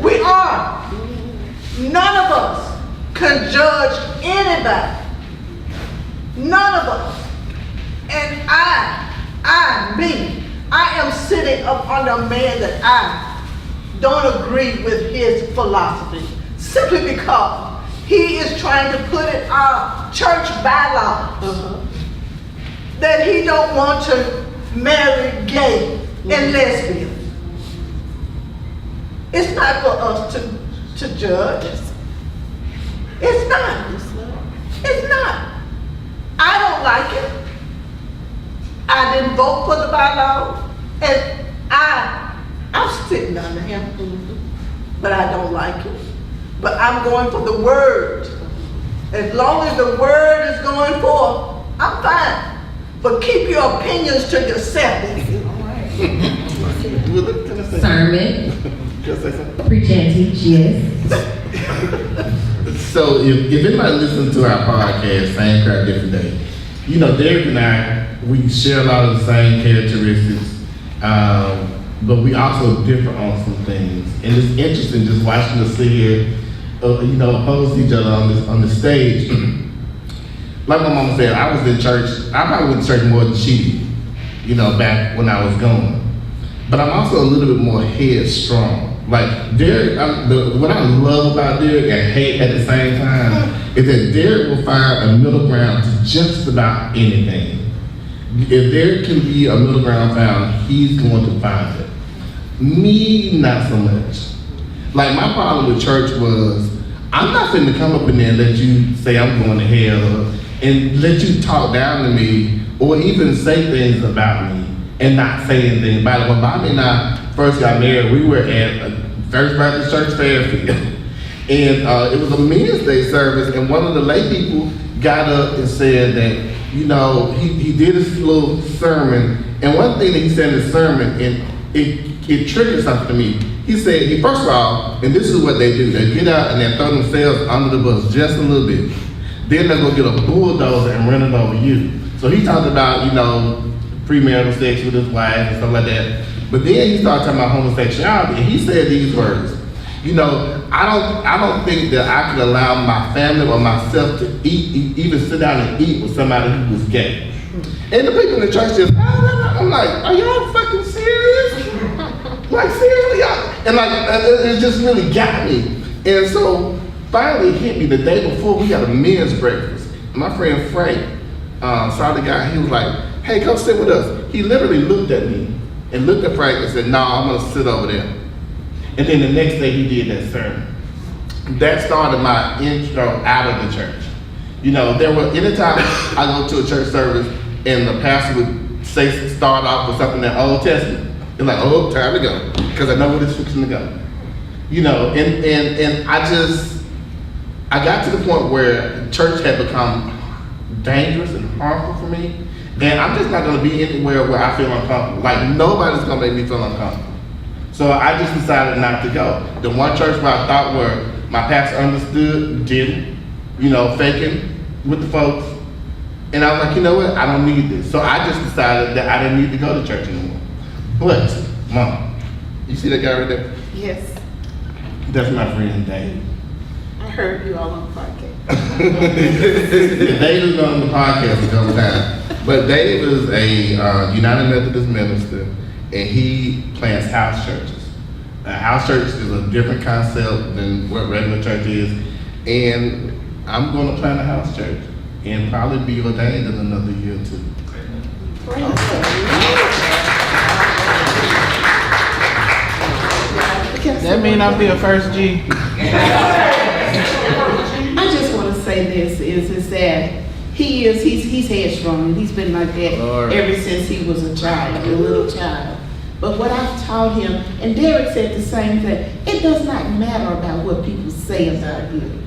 We are. None of us can judge anybody. None of us. And I am sitting up under a man that I don't agree with his philosophy. Simply because he is trying to put in our church bylaws that he don't want to marry gay and lesbian. It's not for us to judge. It's not. It's not. I don't like it. I didn't vote for the bylaws, and I'm sitting under him, but I don't like it. But I'm going for the word. As long as the word is going forth, I'm fine. But keep your opinions to yourself. Sermon. Preach and teach, yes. So if anybody listens to our podcast, Same Crowd, Different Day, you know, Derek and I, we share a lot of the same characteristics, but we also differ on some things. And it's interesting just watching us sit here, oppose each other on the stage. Like my mama said, I was in church, I probably went to church more than she did, back when I was going. But I'm also a little bit more headstrong. Like Derek, what I love about Derek and hate at the same time is that Derek will find a middle ground to just about anything. If there can be a middle ground found, he's going to find it. Me, not so much. Like my problem with church was, I'm not finna come up in there and let you say I'm going to hell and let you talk down to me or even say things about me and not say anything about it. When Bobby and I first got married, we were at First Baptist Church Fairfield. And it was a Men's Day service, and one of the lay people got up and said that, he did his little sermon, and one thing that he said in his sermon, and it triggered something to me. He said, first of all, and this is what they do, they get out and they throw themselves under the bus just a little bit. Then they're gonna get a bulldozer and run it over you. So he talked about, premarital sex with his wife and stuff like that. But then he started talking about homosexuality, and he said these words. I don't think that I could allow my family or myself to even sit down and eat with somebody who was gay. And the people in the church just, I'm like, are y'all fucking serious? Like seriously, y'all? And it just really got me. And so finally it hit me the day before we got a men's breakfast. My friend Frank saw the guy, he was like, hey, come sit with us. He literally looked at me and looked at Frank and said, no, I'm gonna sit over there. And then the next day he did that sermon. That started my intro out of the church. Anytime I go to a church service and the pastor would start off with something in the Old Testament, It's like, oh, time to go, because I know where this fixing to go. You know, and I got to the point where church had become dangerous and harmful for me, and I'm just not gonna be anywhere where I feel uncomfortable. Like, nobody's gonna make me feel uncomfortable. So I just decided not to go. The one church where I thought where my pastor understood, didn't, you know, faking with the folks. And I was like, you know what, I don't need this. So I just decided that I didn't need to go to church anymore. But, Mom, you see that guy right there? Yes, That's my friend Dave. I heard you all on the podcast. Dave has been on the podcast a couple times. But Dave is a United Methodist minister, and he plants house churches. A house church is a different concept than what regular church is. And I'm going to plant a house church and probably be ordained in another year or two. That may not be a first G. I just want to say this is that he's headstrong, and he's been like that ever since he was a child, a little child. But what I've taught him, and Derek said the same thing, it does not matter about what people say about you.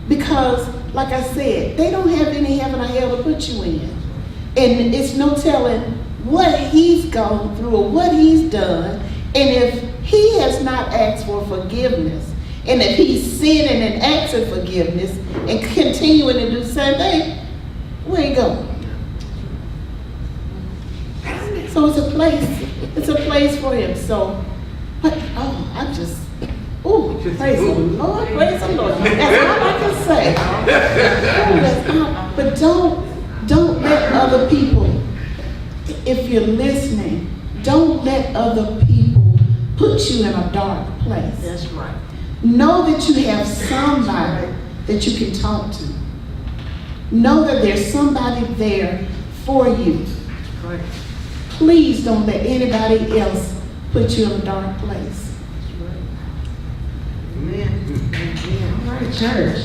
Because, like I said, they don't have any heaven or hell to put you in. And it's no telling what he's gone through or what he's done. And if he has not asked for forgiveness, and if he's sinning and asking forgiveness and continuing to do the same thing, where he going? So it's a place for him. So, but, praise the Lord, praise the Lord. That's all I can say. But don't let other people, if you're listening, don't let other people put you in a dark place. That's right. Know that you have somebody that you can talk to. Know that there's somebody there for you. Right. Please don't let anybody else put you in a dark place. Amen. Amen. All right, church.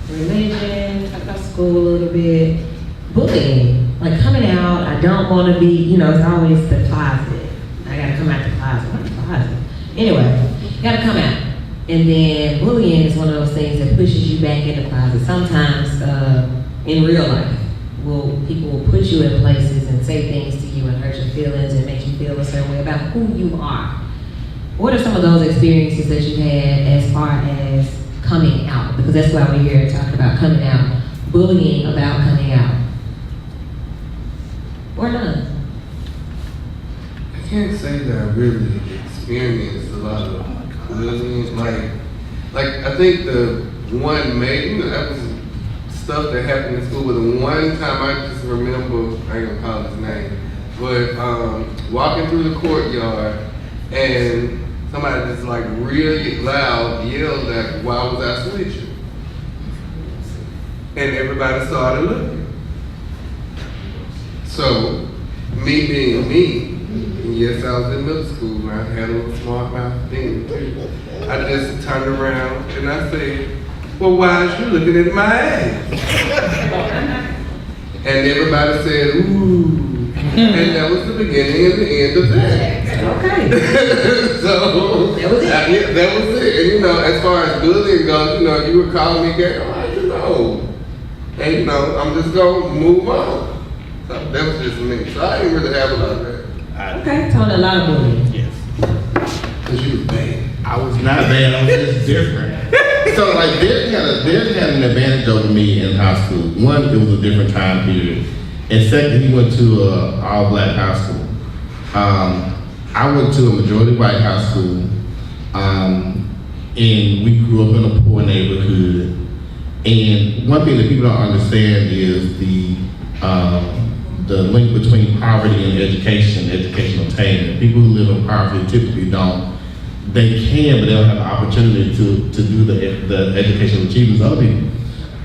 So, religion, talk about school a little bit, bullying, like coming out. I don't want to be, it's always the closet. I gotta come out the closet. What's the closet? Anyway, you gotta come out. And then bullying is one of those things that pushes you back in the closet. Sometimes in real life, people will put you in places and say things to you and hurt your feelings and make you feel a certain way about who you are. What are some of those experiences that you had as far as coming out? Because that's why we're here talking about coming out, bullying about coming out. Or none? I can't say that I really experienced a lot of bullying. Like I think the one that was stuff that happened in school, but the one time I just remember, I ain't gonna call his name, but walking through the courtyard and somebody just like really loud yelled at why was I switching? And everybody started looking. So, me being me, and yes, I was in middle school, and I had a little smart mouth thing too. I just turned around and I said, well, why is you looking at my ass? And everybody said, ooh. And that was the beginning and the end of that. Okay. So, that was it. That was it. And as far as bullying goes, you were calling me gay. I'm like, And I'm just gonna move on. So that was just me. So I didn't really have a lot of that. Okay, Tony, a lot of bullying. Yes. Cause you was bad. I was not bad, I was just different. So like Derek had an advantage over me in high school. One, it was a different time period. And second, he went to an all-black high school. I went to a majority white high school. And we grew up in a poor neighborhood. And one thing that people don't understand is the link between poverty and educational attainment. People who live in poverty typically don't. They can, but they don't have the opportunity to do the educational achievements of other people.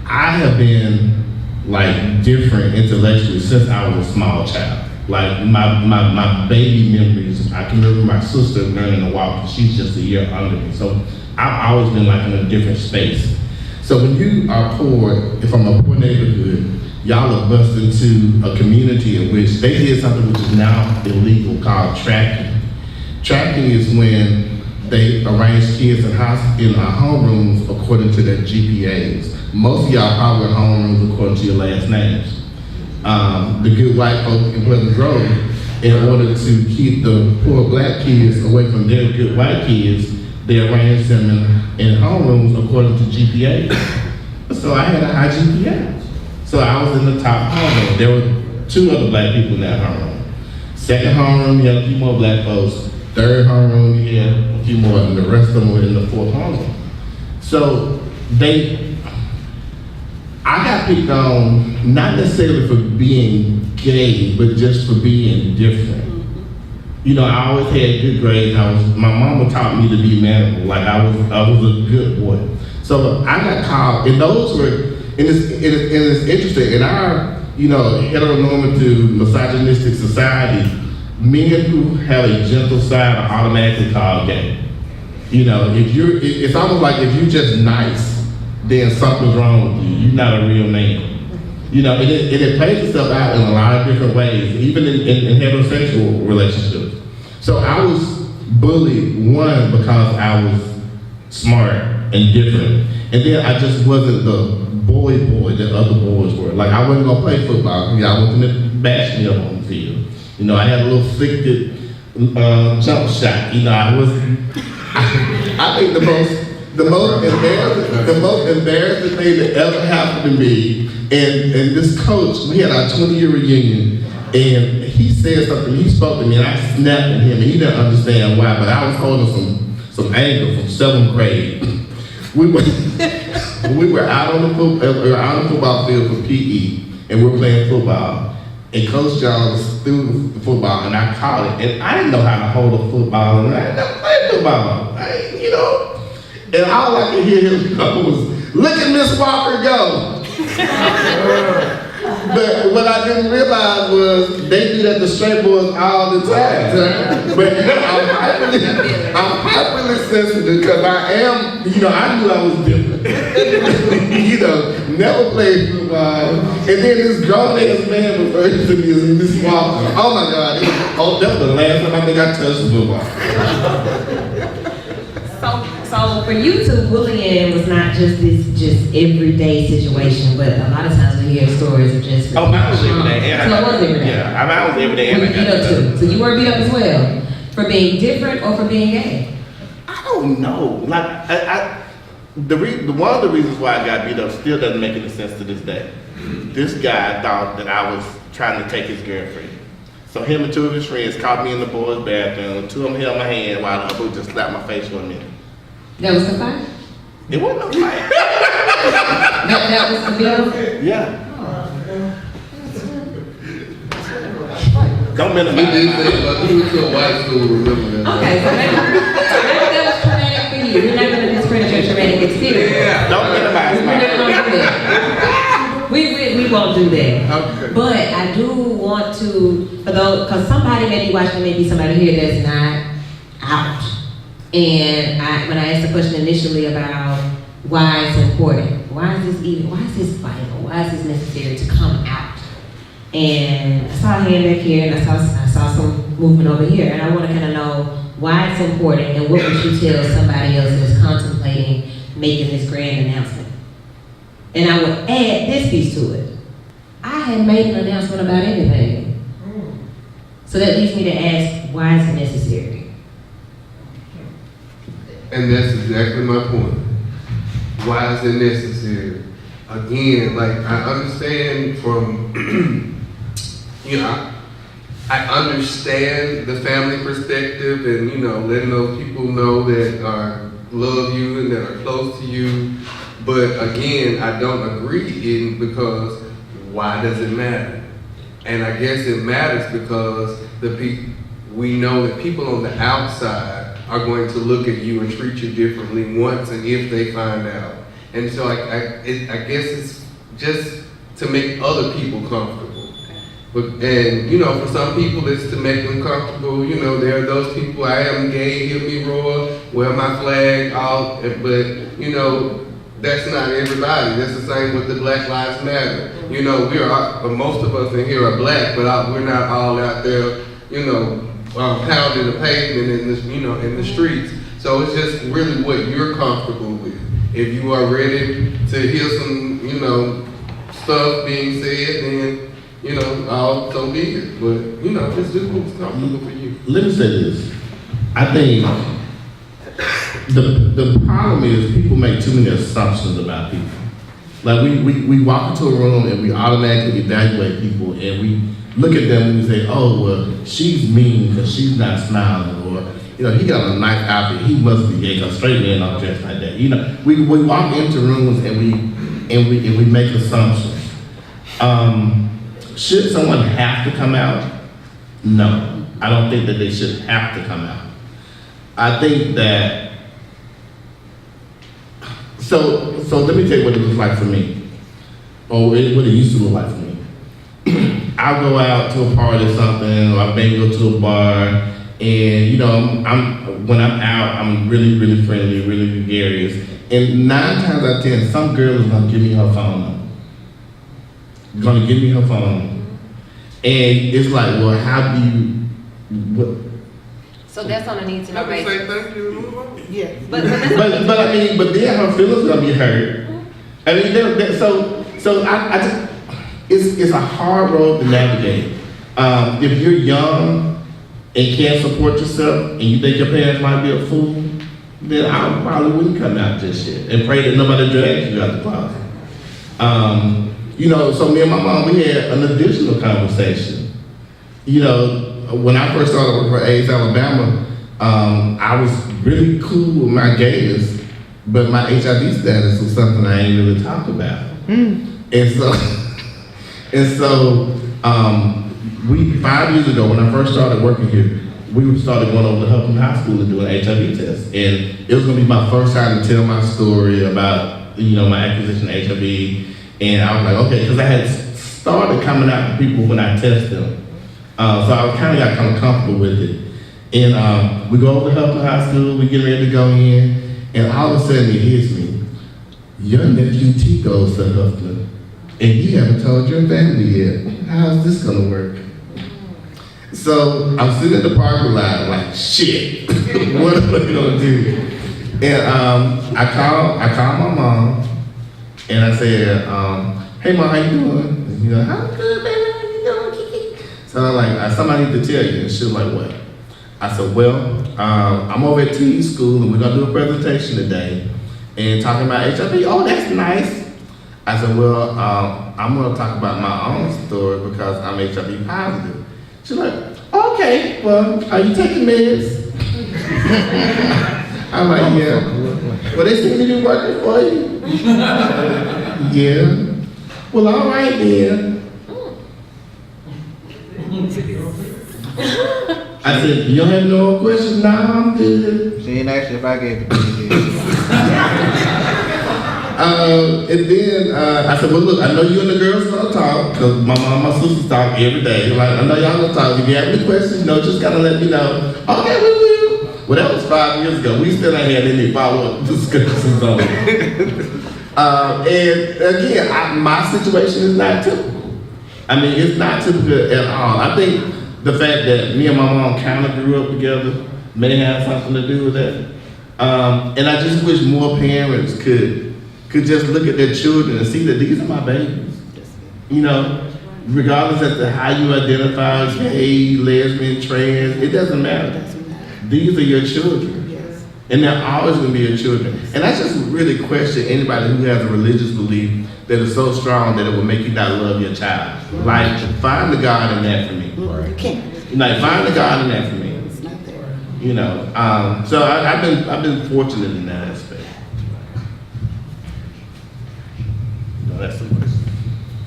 I have been like different intellectually since I was a small child. Like my baby memories, I can remember my sister learning to walk, she's just a year under me. So I've always been like in a different space. So when you are poor, from a poor neighborhood, y'all are busted into a community in which they did something which is now illegal called tracking. Tracking is when they arrange kids in homerooms according to their GPAs. Most of y'all probably in homerooms according to your last names. The good white folk in Pleasant Grove, in order to keep the poor black kids away from their good white kids, they arranged them in homerooms according to GPA. So I had a high GPA. So I was in the top homeroom. There were 2 other black people in that homeroom. Second homeroom, you had a few more black folks. Third homeroom, you had a few more, and the rest of them were in the 4th homeroom. So I got picked on, not necessarily for being gay, but just for being different. You know, I always had good grades. My mama taught me to be mannerable. Like I was a good boy. So I got called, and those were, and it's interesting, in our, heteronormative, misogynistic society, men who have a gentle side are automatically called gay. It's almost like if you're just nice, then something's wrong with you. You're not a real man. And it plays itself out in a lot of different ways, even in heterosexual relationships. So I was bullied, one, because I was smart and different. And then I just wasn't the boy that other boys were. Like I wasn't gonna play football. I wasn't gonna bash me up on the field. I had a little flicked jump shot. I think the most embarrassing thing that ever happened to me, and this coach, we had our 20-year reunion, and he said something, he spoke to me, and I snapped at him, and he didn't understand why, but I was holding some anger from 7th grade. We were out on the football field for PE, and we were playing football. And Coach Jones threw the football, and I caught it. And I didn't know how to hold a football, and I never played football. And all I could hear him go was, "Look at Miss Walker go." But what I didn't realize was they do that to straight boys all the time. But I'm hyperly sensitive because I am, I knew I was different. Never played football. And then this grown ass man referred to me as Miss Walker. Oh my God, that was the last time I think I touched football. So for you two, bullying was not just this everyday situation, but a lot of times we hear stories of just. Oh, mine was every day. So it was every day. Yeah, I was every day. You were beat up too. So you were beat up as well for being different or for being gay. I don't know. Like one of the reasons why I got beat up still doesn't make any sense to this day. This guy thought that I was trying to take his girlfriend. So him and 2 of his friends caught me in the boys' bathroom. 2 of them held my hand while the other just slapped my face for a minute. That was the fight? It wasn't no fight. That was the bill? Yeah. Don't minimize. We did say about you to a white school, remember that. Okay, so maybe that was traumatic for you. We're not going to discredit your traumatic experience. Yeah. Don't minimize We're my not going to do that. We won't do that. Okay. But I do want to, because somebody may be watching, maybe somebody here that's not out. And when I asked the question initially about why it's important, why is this vital, why is this necessary to come out? And I saw a hand back here, and I saw some movement over here, and I want to kind of know why it's important and what would you tell somebody else that's contemplating making this grand announcement. And I would add this piece to it. I hadn't made an announcement about anything. So that leads me to ask, why is it necessary? And that's exactly my point. Why is it necessary? Again, like I understand from, I understand the family perspective and, letting those people know that love you and that are close to you. But again, I don't agree because why does it matter? And I guess it matters because we know that people on the outside are going to look at you and treat you differently once and if they find out. And so I guess it's just to make other people comfortable. And for some people it's to make them comfortable. There are those people, I am gay, hear me roar, wear my flag, but that's not everybody. That's the same with the Black Lives Matter. You know, most of us in here are black, but we're not all out there, you know, pounding the pavement in this, you know, in the streets. So it's just really what you're comfortable with. If you are ready to hear some, you know, stuff being said, then, you know, so be it. But, you know, just do what's comfortable for you. Let me say this. I think the problem is people make too many assumptions about people. Like we walk into a room and we automatically evaluate people and we look at them and we say, oh, well, she's mean because she's not smiling, or, you know, he got a nice outfit, he must be gay because straight men don't dress like that. You know, we walk into rooms and we make assumptions. Should someone have to come out? No, I don't think that they should have to come out. I think that, so let me tell you what it looks like for me, or what it used to look like for me. I'll go out to a party or something, or I may go to a bar, and you know, when I'm out, I'm really, really friendly, really gregarious, and 9 times out of 10, some girl is gonna give me her phone number. Gonna give me her phone, and it's like, well, how do you? What? So that's on a need to know I can say basis. thank you and move on. Yeah. But But I mean, but then her feelings gonna be hurt. I mean, so I just, it's a hard road to navigate. If you're young and can't support yourself, and you think your parents might be a fool, then I probably wouldn't come out just yet and pray that nobody drags you out the closet. You know, so me and my mom, we had an additional conversation. You know, when I first started working for AIDS Alabama, I was really cool with my gayness, but my HIV status was something I ain't really talked about. And so, we 5 years ago, when I first started working here, we started going over to Huffman High School and doing an HIV test, and it was gonna be my first time to tell my story about, you know, my acquisition of HIV. And I was like, okay, because I had started coming out to people when I test them. So I kind of got comfortable with it. And we go over to Huffman High School, we get ready to go in, and all of a sudden it hits me. Your nephew T goes to Huffman, and you haven't told your family yet. How's this gonna work? So I'm sitting in the parking lot like, shit, what am I gonna do? And I call my mom, and I said, hey mom, how you doing? And she's like, I'm good, baby, how you doing, Kiki? So I'm like, somebody need to tell you. And she was like, what? I said, well, I'm over at TE school and we're gonna do a presentation today and talking about HIV. Oh, that's nice. I said, well, I'm gonna talk about my own story because I'm HIV positive. She's like, okay, well, are you taking meds? I'm like, yeah. Well, they seem to be working for you. Yeah. Well, all right then. I said, you don't have no questions? No, I'm good. She ain't asked if I gave it to you. And then I said, well, look, I know you and the girls gonna talk, because my mom and my sisters talk every day. Like, I know y'all gonna talk. If you have any questions, you know, just gotta let me know. Okay, we will. Well, that was 5 years ago. We still ain't had any follow-up discussions on it. And again, my situation is not typical. I mean, it's not typical at all. I think the fact that me and my mom kind of grew up together may have something to do with that. And I just wish more parents could just look at their children and see that these are my babies. You know, regardless as to how you identify, gay, lesbian, trans, it doesn't matter. These are your children. Yes. And they're always gonna be your children. And I just really question anybody who has a religious belief that is so strong that it will make you not love your child. Like, find the God in that for me. You can't. Like, find the God in that for me. It's not there. You know, so I've been fortunate in that aspect. No, that's the question.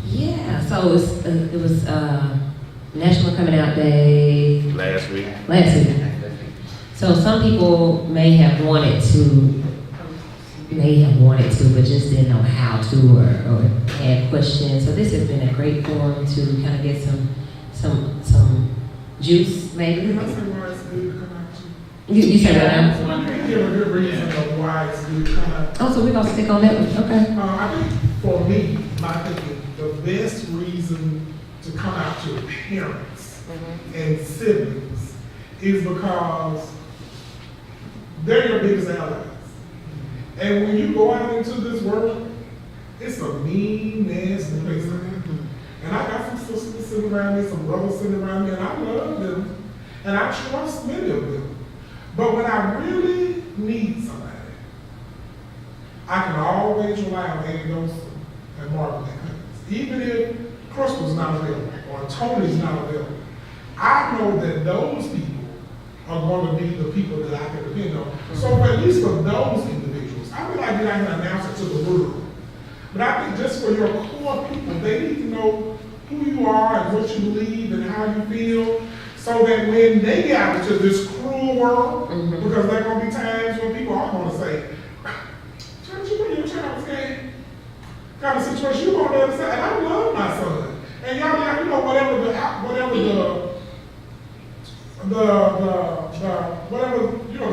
Yeah, so it was National Coming Out Day Last week. last week. So some people may have wanted to, but just didn't know how to or had questions. So this has been a great forum to kind of get some juice, maybe. You said what now? can give a good reason of why it's good to come out. Oh, so we're gonna stick on that one, okay. I think for me, my thinking, the best reason to come out to parents and siblings is because they're your biggest allies. And when you go out into this world, it's a mean, nasty place. And I got some sisters sitting around me, some brothers sitting around me, and I love them. And I trust many of them. But when I really need somebody, I can always rely on Andy Dawson and Marvin Cummings. Even if Crystal's not available or Tony's not available, I know that those people are going to be the people that I can depend on. So at least for those individuals, I feel like I can announce it to the world. But I think just for your core people, they need to know who you are and what you believe and how you feel, so that when they get out into this cruel world, because there are going to be times when people are going to say, "Church, you know your child's game," kind of situation, you're on the other side. And I love my son. And y'all, you know, whatever the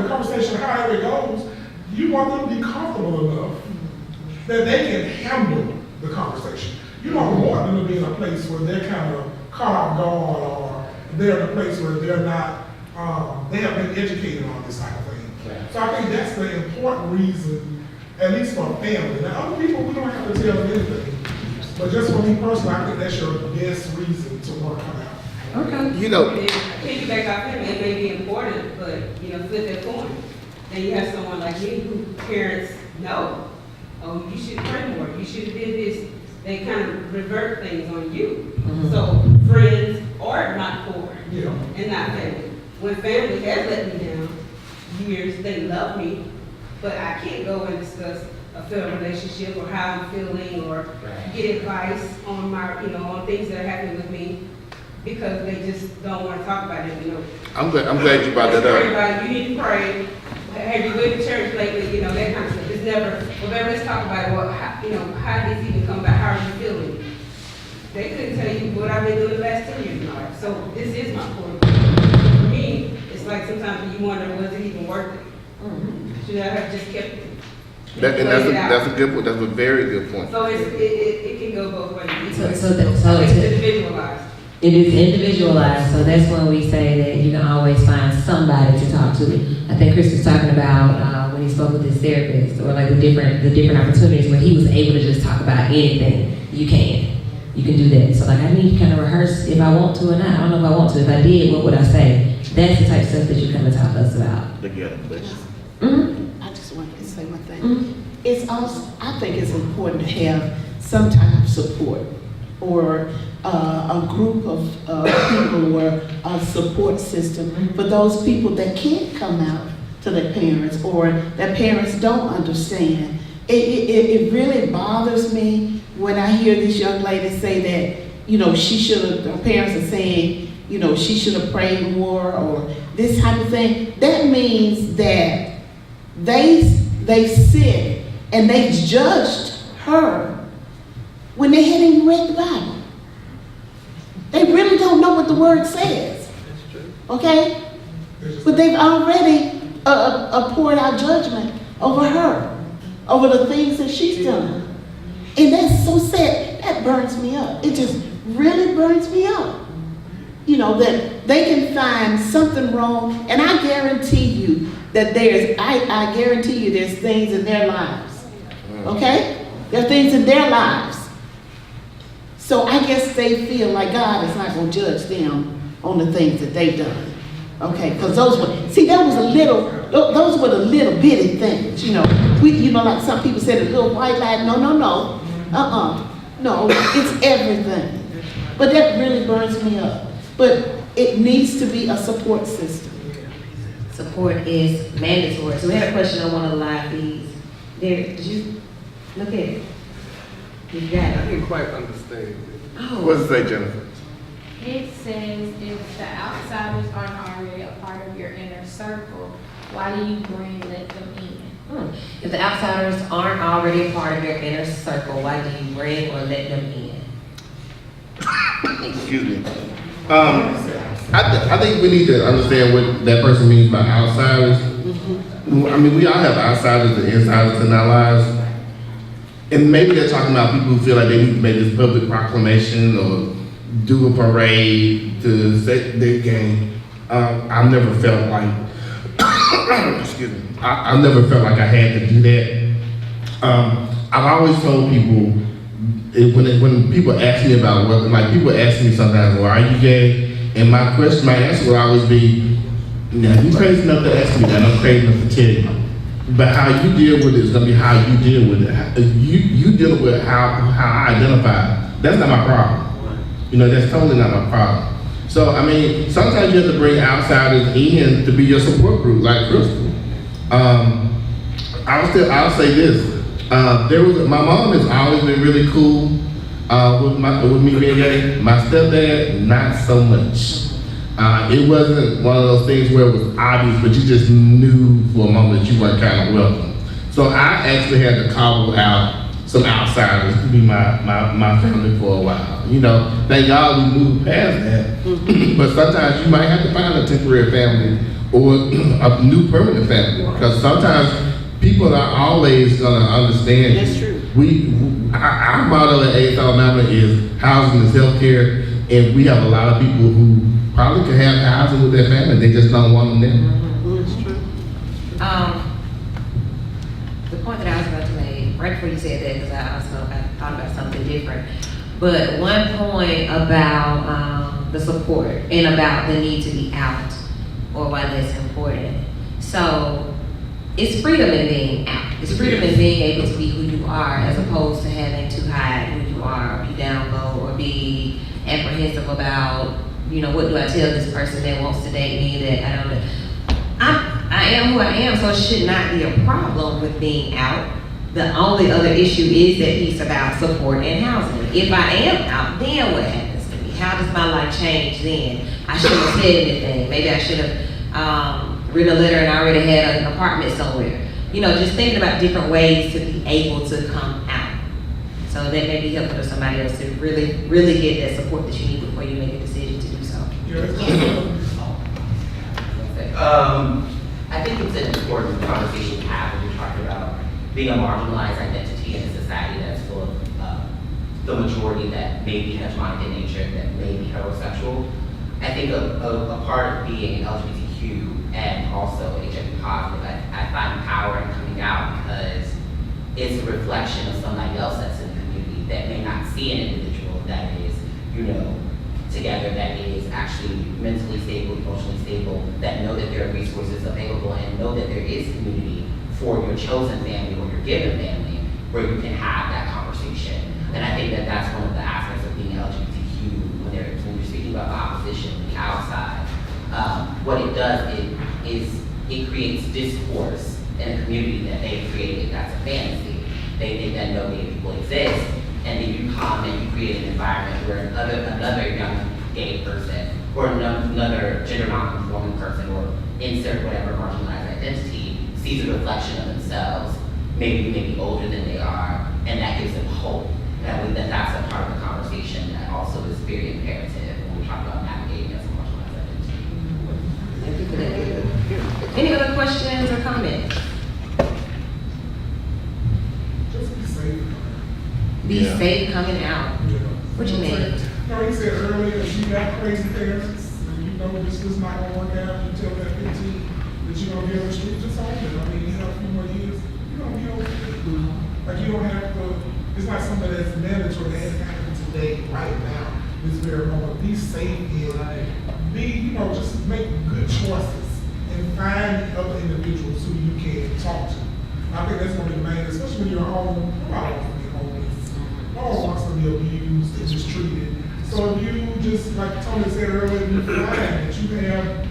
conversation, however it goes, you want them to be comfortable enough that they can handle the conversation. You don't want them to be in a place where they're kind of caught off guard, or they're in a place where they're not, they have been educated on this type of thing. Yeah. So I think that's the important reason, at least for a family. Now, other people, we don't have to tell them anything. But just for me personally, I think that's your best reason to want to come out. Okay. You know, Piggyback off him, it may be important, but, you know, flip that coin. Then you have someone like me who parents know, oh, you should pray more, you should have did this. They kind of revert things on you. So friends are not poor and not family. When family has let me down years, they love me, but I can't go and discuss a failed relationship or how I'm feeling or get advice on my, you know, on things that are happening with me, because they just don't want to talk about it, you know. I'm glad you brought that up. You need to pray. Have you been to church lately? You know, that kind of stuff. It's never, well, let's talk about it. Well, how, you know, how did this even come about? How are you feeling? They couldn't tell you what I've been doing the last 10 years in my life. So this is my core. For me, it's like sometimes you wonder, was it even worth it? Should I have just kept it? That's a good point. That's a very good point. So it can go both ways. So it's individualized. It is individualized, so that's when we say that you can always find somebody to talk to. I think Chris was talking about when he spoke with his therapist, or like the different opportunities where he was able to just talk about anything. You can do that. So like I need to kind of rehearse if I want to or not. I don't know if I want to. If I did, what would I say? That's the type of stuff that you come and talk to us about. Together, please. I just want to say one thing. It's also, I think it's important to have some type of support, or a group of people, or a support system for those people that can't come out to their parents, or their parents don't understand. It really bothers me when I hear this young lady say that, you know, her parents are saying, you know, she should have prayed more, or this type of thing. That means that they sit and they judged her when they hadn't even read the Bible. They really don't know what the word says, okay? But they've already poured out judgment over her, over the things that she's done. And that's so sad. That burns me up. It just really burns me up. You know, that they can find something wrong, and I guarantee you that I guarantee you there's things in their lives, okay? There are things in their lives. So I guess they feel like God is not going to judge them on the things that they've done. Okay, because those were the little bitty things, you know. Like some people said, a little white lie. No. No, it's everything. But that really burns me up. But it needs to be a support system. Support is mandatory. So we had a question on one of the live feeds. Derek, did you look at it? You got it. I didn't quite understand. Oh. What does it say, Jennifer? It says if the outsiders aren't already a part of your inner circle, why do you let them in? If the outsiders aren't already a part of your inner circle, why do you bring or let them in? Excuse me. I think we need to understand what that person means by outsiders. I mean, we all have outsiders and insiders in our lives. And maybe they're talking about people who feel like they need to make this public proclamation or do a parade to set their game. I've never felt like, excuse me, I've never felt like I had to do that. I've always told people, when people ask me about what, like people ask me sometimes, well, are you gay? And my answer would always be, now you crazy enough to ask me that, I'm crazy enough to tell you. But how you deal with it is gonna be how you deal with it. You deal with how I identify. That's not my problem. You know, that's totally not my problem. So I mean, sometimes you have to bring outsiders in to be your support group, like Crystal. I'll say this. My mom has always been really cool with me being gay. My stepdad, not so much. It wasn't one of those things where it was obvious, but you just knew for a moment that you weren't kind of welcome. So I actually had to cobble out some outsiders to be my family for a while. You know, thank God we moved past that. But sometimes you might have to find a temporary family or a new permanent family, because sometimes people are always gonna understand. That's true. Our motto at Eighth Alabama is housing is healthcare, and we have a lot of people who probably could have housing with their family, they just don't want them there. That's true. The point that I was about to make, right before you said that, because I thought about something different. But one point about the support and about the need to be out, or why that's important. So it's freedom in being out. It's freedom in being able to be who you are, as opposed to having to hide who you are, or be down low, or be apprehensive about, you know, what do I tell this person that wants to date me that I don't know. I am who I am, so it should not be a problem with being out. The only other issue is that piece about support and housing. If I am out, then what happens to me? How does my life change then? I shouldn't have said anything. Maybe I should have written a letter and I already had an apartment somewhere. You know, just thinking about different ways to be able to come out. So that may be helpful to somebody else to really, really get that support that you need before you make a decision to do so. I think it's an important conversation to have when you're talking about being a marginalized identity in a society that's full of the majority that may be hegemonic in nature, that may be heterosexual. I think a part of being LGBTQ and also HIV positive, I find power in coming out because it's a reflection of somebody else that's in the community that may not see an individual that is, you know, together, that is actually mentally stable, emotionally stable, that know that there are resources available and know that there is community for your chosen family or your given family where you can have that conversation. And I think that that's one of the aspects of being LGBTQ when you're speaking about the opposition, the outside. What it does is it creates discourse in a community that they've created that's a fantasy. They think that no gay people exist, and then you come and you create an environment where another young gay person or another gender non-conforming person or insert whatever marginalized identity sees a reflection of themselves, maybe older than they are, and that gives them hope. And I believe that that's a part of the conversation that also is very imperative when we talk about navigating as a marginalized identity. Thank you for that. Any other questions or comments? Just be safe. Be safe coming out. What you mean? Like you said earlier, if you got crazy parents, and you know this is not gonna work out, you tell that 15 that you're gonna be on the street, just own it. I mean, you have a few more years, you're gonna be okay. Like you don't have to, it's not something that's mandatory that has to happen today, right now, this very moment. Be safe and be, just make good choices and find other individuals who you can talk to. I think that's gonna be the main, especially when you're home, nobody wants to be homeless. No one wants to be abused and mistreated. So if you just, like Tony said earlier, you find that you have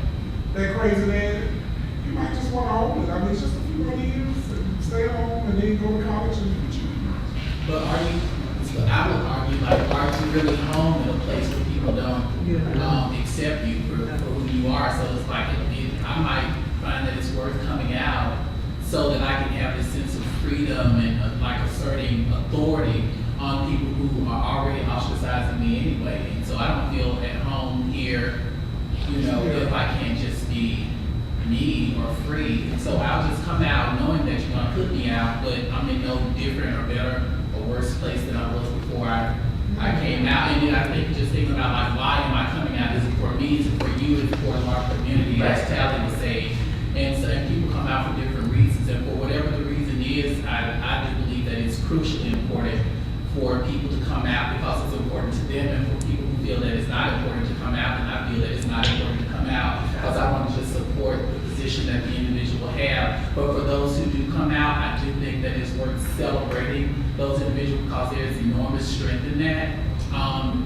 that crazy man, you might just want to hold it. I mean, it's just a few more years and stay home and then go to college and do what you do. But I would argue, like, are you really home in a place where people don't accept you for who you are? So it's like, I might find that it's worth coming out so that I can have this sense of freedom and like asserting authority on people who are already ostracizing me anyway. And so I don't feel at home here, if I can't just be me or for free. And so I'll just come out knowing that you're gonna put me out, but I'm in no different or better or worse place than I was before I came out. And then I think just thinking about like, why am I coming out? Is it for me? Is it for you? Is it for our community? As Tally was saying. And people come out for different reasons. And for whatever the reason is, I do believe that it's crucially important for people to come out because it's important to them, and for people who feel that it's not important to come out, and I feel that it's not important to come out because I want to just support the position that the individual have. But for those who do come out, I do think that it's worth celebrating those individuals because there's enormous strength in that.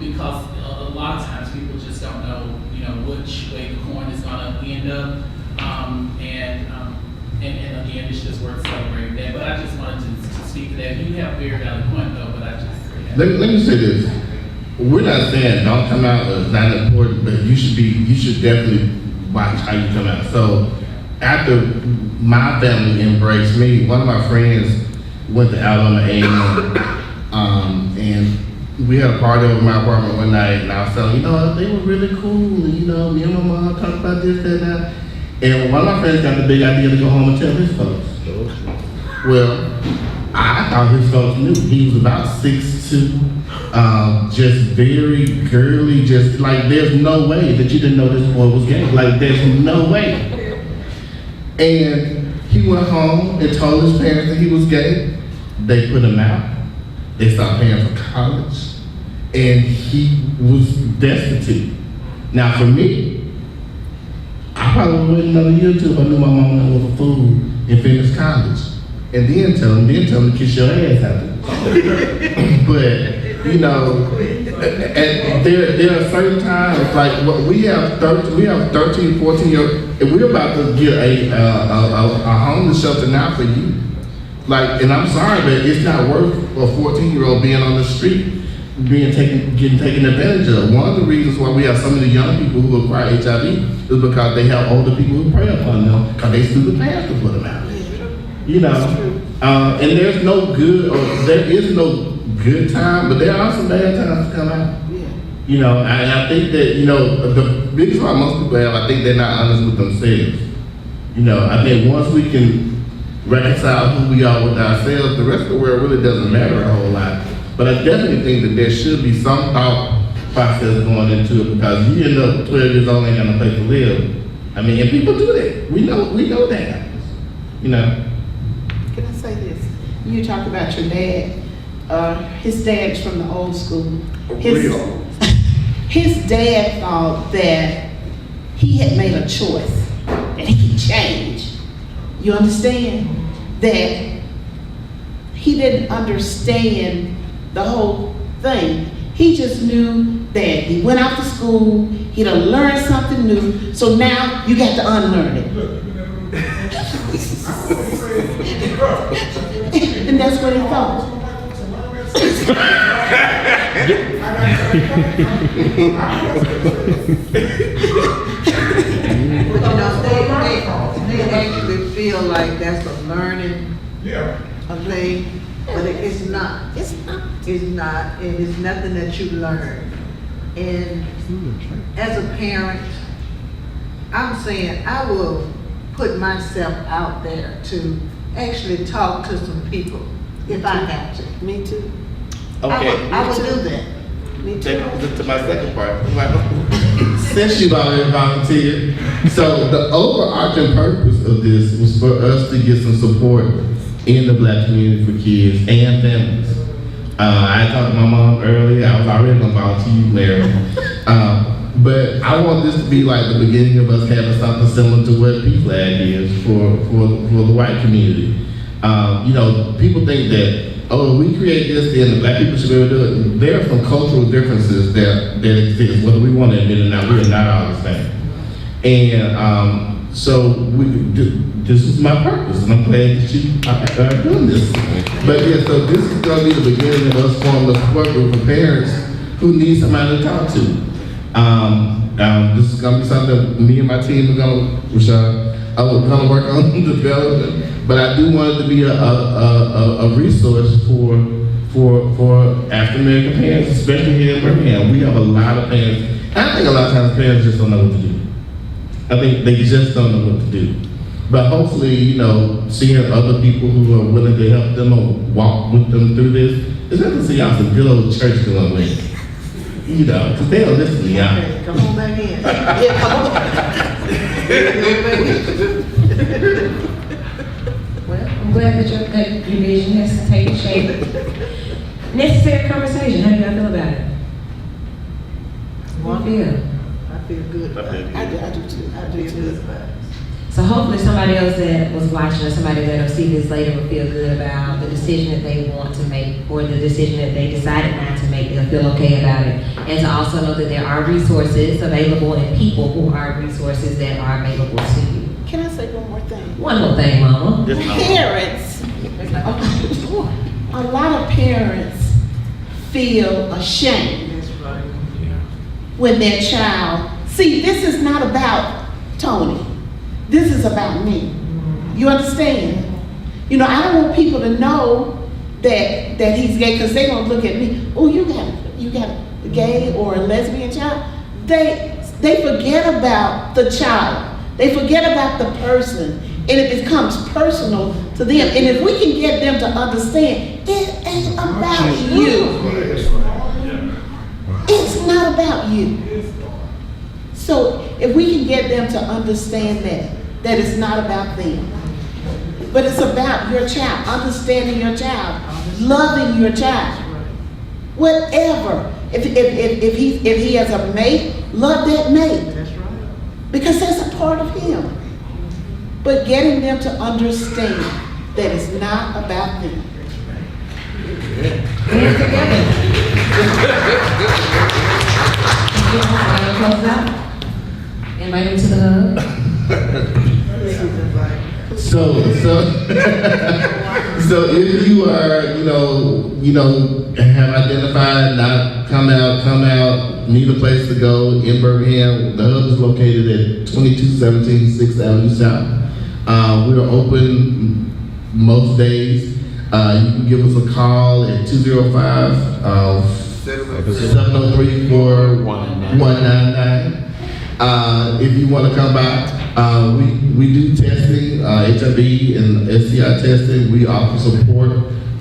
Because a lot of times people just don't know, which way the coin is going to end up. And again, it's just worth celebrating that. But I just wanted to speak to that. You have a very valid point, though. But I just let me say this: we're not saying don't come out. It's not important, but you should definitely watch how you come out. So after my family embraced me, one of my friends went to Alabama A&M, and we had a party over my apartment one night, and I was telling they were really cool, and me and my mom talked about this, that, and that. And one of my friends got the big idea to go home and tell his folks. Well, I thought his folks knew. He was about 6'2", just very girly, just like there's no way that you didn't know this boy was gay. Like there's no way. And he went home and told his parents that he was gay. They put him out. They stopped paying for college. And he was destitute. Now for me, I probably would wait another year or two if I knew my mom was a fool and finished college. And then tell them to kiss your ass after. But, and there are certain times, like we have 13, 14 years, and we're about to get a homeless shelter now for you. And I'm sorry, but it's not worth a 14-year-old being on the street, getting taken advantage of. One of the reasons why we have so many young people who acquire HIV is because they have older people who prey upon them because they stupid parents to put them out. And there is no good time, but there are some bad times to come out. And I think that, the biggest problem most people have, I think they're not honest with themselves. I think once we can reconcile who we are with ourselves, the rest of the world really doesn't matter a whole lot. But I definitely think that there should be some thought process going into it because you end up 12 years old and ain't got no place to live. And people do that. We know that happens. Can I say this? You talk about your dad. His dad's from the old school. His dad thought that he had made a choice, that he could change. You understand? That he didn't understand the whole thing. He just knew that he went out to school, he'd have learned something new, so now you got to unlearn it. And that's what he thought. They actually feel like that's a learning thing, but it's not. It's not, and it's nothing that you learn. And as a parent, I'm saying I will put myself out there to actually talk to some people if I have to. Me too. Okay. I would do that. Me too. To my second part. Since you've already volunteered, so the overarching purpose of this was for us to get some support in the Black community for kids and families. I talked to my mom earlier. I was already going to volunteer you, Larry. But I want this to be like the beginning of us having something similar to what P-Flag is for the white community. People think that, we create this, then the Black people should be able to do it. There are some cultural differences that exist, whether we want to admit it or not. We are not all the same. And so this is my purpose, and I'm glad that you are doing this. But yeah, so this is going to be the beginning of us forming a support group for parents who need somebody to talk to. This is going to be something me and my team are going to work on developing. But I do want it to be a resource for African American parents, especially here in Birmingham. We have a lot of parents. I think a lot of times parents just don't know what to do. I think they just don't know what to do. But hopefully, you know, seeing other people who are willing to help them or walk with them through this, it's good to see y'all some good old church going with. You know, because they don't listen to y'all. Okay, come on back in. Yeah, come on. Well, I'm glad that your vision has taken shape. Necessary conversation, how do y'all feel about it? How do you feel? I feel good. I do too. I do too. So hopefully somebody else that was watching or somebody that'll see this later will feel good about the decision that they want to make or the decision that they decided not to make. They'll feel okay about it. And to also know that there are resources available and people who are resources that are available to you. Can I say one more thing? One more thing, Mama. Parents, a lot of parents feel ashamed when their child, see, this is not about Tony. This is about me. You understand? You know, I don't want people to know that he's gay because they're gonna look at me. Oh, you got a gay or a lesbian child. They forget about the child. They forget about the person, and it becomes personal to them. And if we can get them to understand, it ain't about you. It's not about you. So if we can get them to understand that it's not about them, but it's about your child, understanding your child, loving your child, whatever. If he has a mate, love that mate. That's right. Because that's a part of him. But getting them to understand that it's not about them. Close out. Invite him to the hug. So if you are, you know, have identified, not come out, need a place to go in Birmingham, the hub is located at 2217 6th Avenue South. We're open most days. You can give us a call at 205-703-4199. If you want to come by, we do testing, HIV and STI testing. We offer support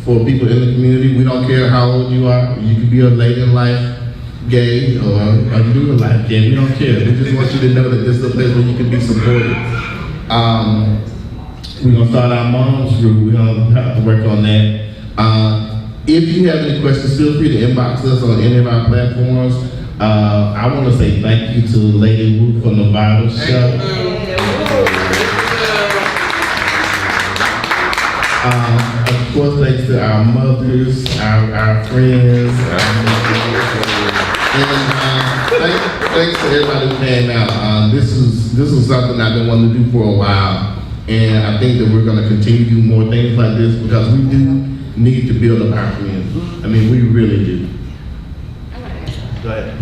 for people in the community. We don't care how old you are. You can be a late in life gay or a new in life gay. We don't care. We just want you to know that this is a place where you can be supported. We're going to start our mom's group. We're going to have to work on that. If you have any questions, feel free to inbox us on any of our platforms. I want to say thank you to Lady Wu from the Vital Show. Of course, thanks to our mothers, our friends, and thanks to everybody who came out. This is something I've been wanting to do for a while, and I think that we're going to continue to do more things like this because we do need to build up our community. I mean, we really do. Go ahead.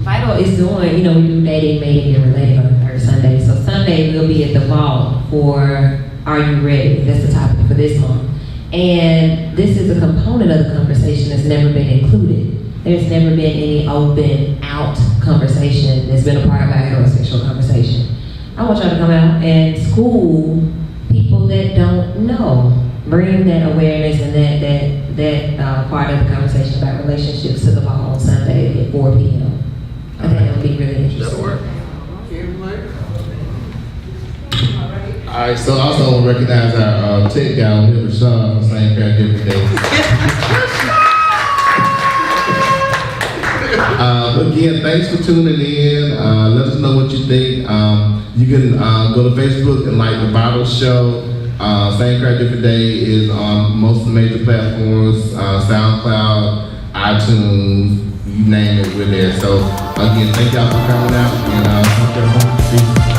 Vital is doing, we do dating, mating, and relating on the third Sunday. So Sunday we'll be at the vault for Are You Ready? That's the topic for this month. And this is a component of the conversation that's never been included. There's never been any open out conversation that's been a part of our heterosexual conversation. I want y'all to come out and school people that don't know. Bring that awareness and that part of the conversation about relationships to the vault on Sunday at 4 p.m. I think that would be really interesting. That'll work. All right, so also I want to recognize our tech guy on here, Rashawn, from St. Clair Different Day. Again, thanks for tuning in. Let us know what you think. You can go to Facebook and like the Vital Show. St. Clair Different Day is on most of the major platforms, SoundCloud, iTunes, you name it, we're there. So again, thank y'all for coming out and hope y'all have a